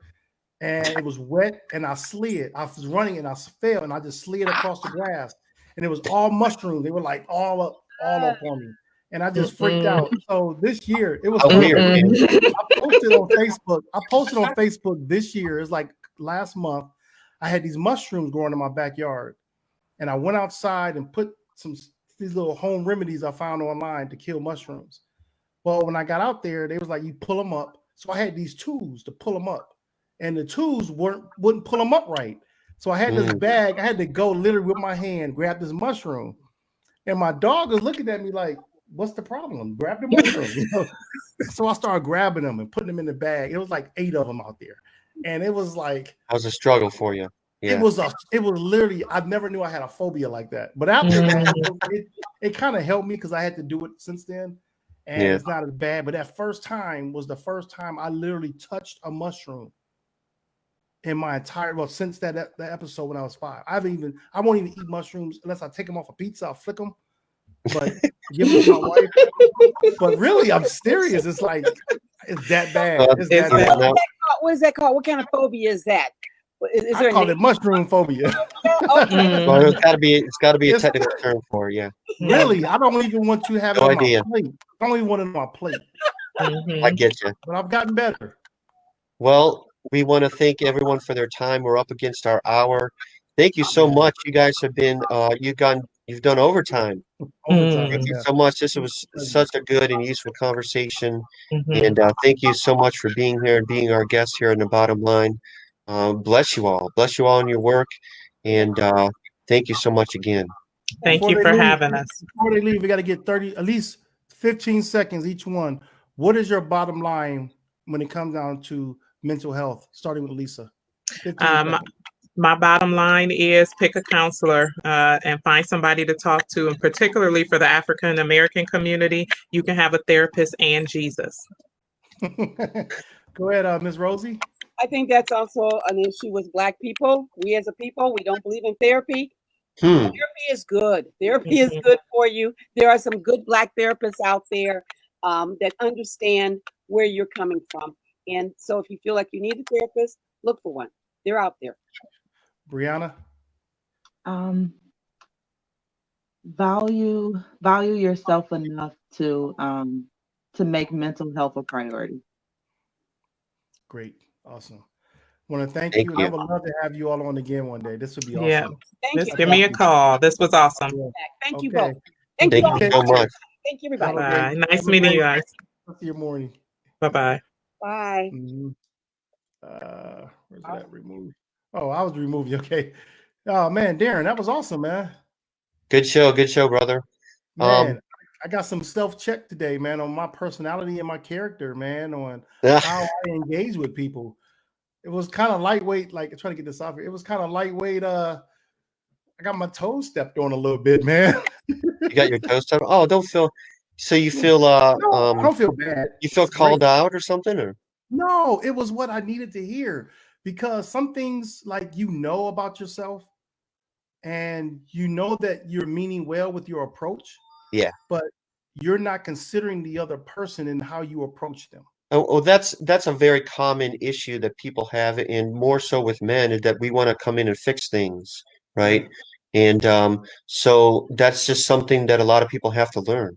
and it was wet, and I slid. I was running, and I fell, and I just slid across the grass, and it was all mushrooms. They were like all up on me, and I just freaked out. So this year, it was weird, man. I posted on Facebook this year. It's like last month. I had these mushrooms growing in my backyard, and I went outside and put these little home remedies I found online to kill mushrooms. Well, when I got out there, they was like, you pull them up. So I had these tools to pull them up, and the tools wouldn't pull them up right. So I had this bag. I had to go literally with my hand, grab this mushroom, and my dog was looking at me like, what's the problem? Grab the mushroom. So I started grabbing them and putting them in the bag. It was like 8 of them out there. And it was like, that was a struggle for you. Yeah. It was literally, I never knew I had a phobia like that. But after that, it kind of helped me because I had to do it since then. And it's not as bad. But that first time was the first time I literally touched a mushroom in my entire, since that episode when I was 5. I won't even eat mushrooms unless I take them off a pizza, I'll flick them. But give them to my wife. But really, I'm serious. It's like, it's that bad. It's that bad. What is that called? What kind of phobia is that? Is there I call it mushroom phobia. Okay. Well, it's got to be a technical term for it. Yeah. Really, I don't even want you to have it on my plate. I don't even want it on my plate. I get you. But I've gotten better. Well, we want to thank everyone for their time. We're up against our hour. Thank you so much. You guys have been you've done overtime. Thank you so much. This was such a good and useful conversation. And thank you so much for being here and being our guest here on The Bottom Line. Bless you all. Bless you all in your work. And thank you so much again. Thank you for having us. Before they leave, we got to get at least 15 seconds each one. What is your bottom line when it comes down to mental health, starting with Lisa? My bottom line is pick a counselor and find somebody to talk to. And particularly for the African American community, you can have a therapist and Jesus. Go ahead, Ms. Rosie. I think that's also an issue with Black people. We as a people, we don't believe in therapy. Therapy is good. Therapy is good for you. There are some good Black therapists out there that understand where you're coming from. And so if you feel like you need a therapist, look for one. They're out there. Briana? Value yourself enough to make mental health a priority. Great. Awesome. Want to thank Thank you, and I you. would love to have you all on again one day. This would be Yeah. awesome. Thank Just you. give me a call. This was awesome. Yeah. Thank you Okay. both. Thank you Thank all. you so much. Thank you, Have everybody. a Bye. great, Nice have a meeting great you guys. rest of your morning. Bye-bye. Bye. Mhm. Where's that removed? Oh, I was removed. Okay. Oh man, Darren, that was awesome, man. Good show, brother. Man, I got some self-check today, man, on my personality and my character, man, on how I engage with people. It was kind of lightweight, like trying to get this off here. It was kind of lightweight. I got my toes stepped on a little bit, man. You got your toast up. Oh, don't feel. So you feel No, I don't feel bad. you feel It's great. called out or something, or No, it was what I needed to hear, because some things, like, you know about yourself and you know that you're meaning well with your approach, yeah. but you're not considering the other person and how you approach them. Oh, that's a very common issue that people have, and more so with men, is that we want to come in and fix things, right? And so that's just something that a lot of people have to learn.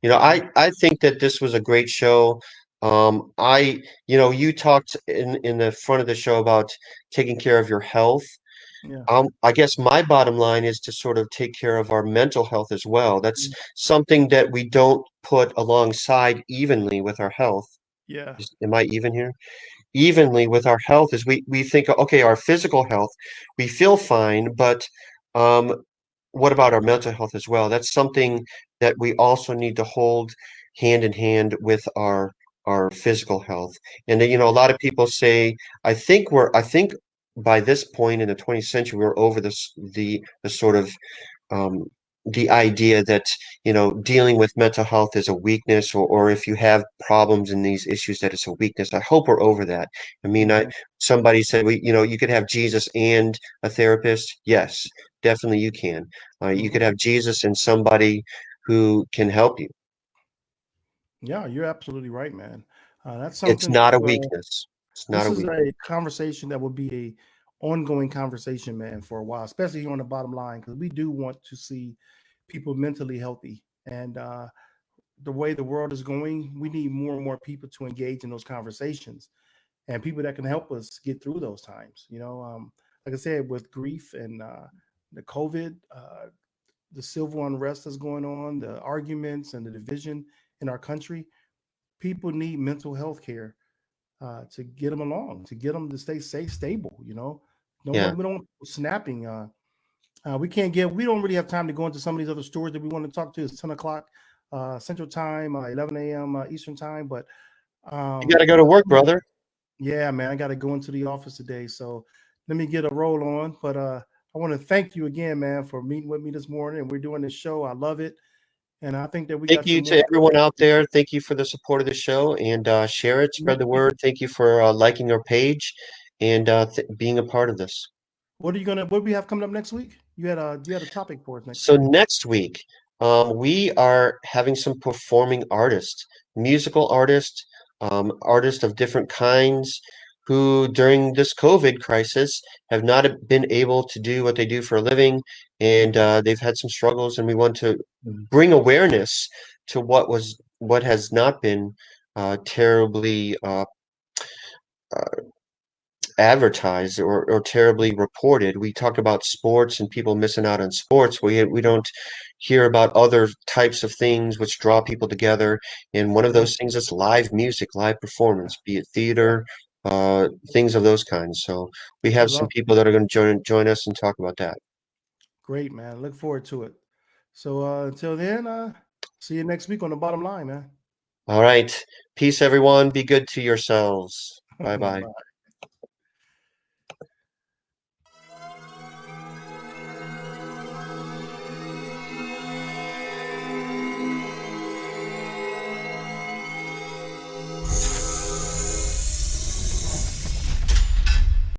You know, I think that this was a great show. You talked in the front of the show about taking care of your health. Yeah. I guess my bottom line is to sort of take care of our mental health as well. That's Mm. something that we don't put alongside evenly with our health. Yeah. Am I even here? Evenly with our health is we think, okay, our physical health, we feel fine, but um, what about our mental health as well? That's something that we also need to hold hand in hand with our physical health. And then, a lot of people say, I think by this point in the 20th century, we're over the sort of um, the idea that, dealing with mental health is a weakness, or if you have problems in these issues, that it's a weakness. I hope we're over that. I mean, somebody said, you could have Jesus and a therapist. Yes, definitely you can. You could have Jesus and somebody who can help you. Yeah, you're absolutely right, man. That's It's something not a to, weakness. It's not this a is weakness. a conversation that will be a ongoing conversation, man, for a while, especially here on the bottom line, because we do want to see people mentally healthy. And the way the world is going, we need more and more people to engage in those conversations, and people that can help us get through those times. Like I said, with grief and the COVID, the civil unrest that's going on, the arguments and the division in our country, people need mental health care to get them along, to get them to stay safe, stable. We don't snapping. We don't really have time to go into some of these other stores that we want to talk to. It's 10 o'clock Central Time, 11 a.m. Eastern Time. But You got to go to work, brother. yeah, man, I got to go into the office today. So let me get a roll on. But I want to thank you again, man, for meeting with me this morning. And we're doing this show. I love it. And I think that we Thank got you some to more. everyone out there. Thank you for the support of the show, and share it, spread the word. Thank you for liking our page and being a part of this. What do we have coming up next week? You had a topic for us next So week. next week, we are having some performing artists, musical artists, artists of different kinds, who during this COVID crisis have not been able to do what they do for a living, and they've had some struggles, and we want to bring awareness to what has not been terribly advertised or terribly reported. We talk about sports and people missing out on sports. We don't hear about other types of things which draw people together. And one of those things is live music, live performance, be it theater, things of those kinds. So we have some people that are going to join us and talk about that. Great, man. Look forward to it. So until then, see you next week on the bottom line, man. All right. Peace, everyone. Be good to yourselves. Bye-bye. Bye.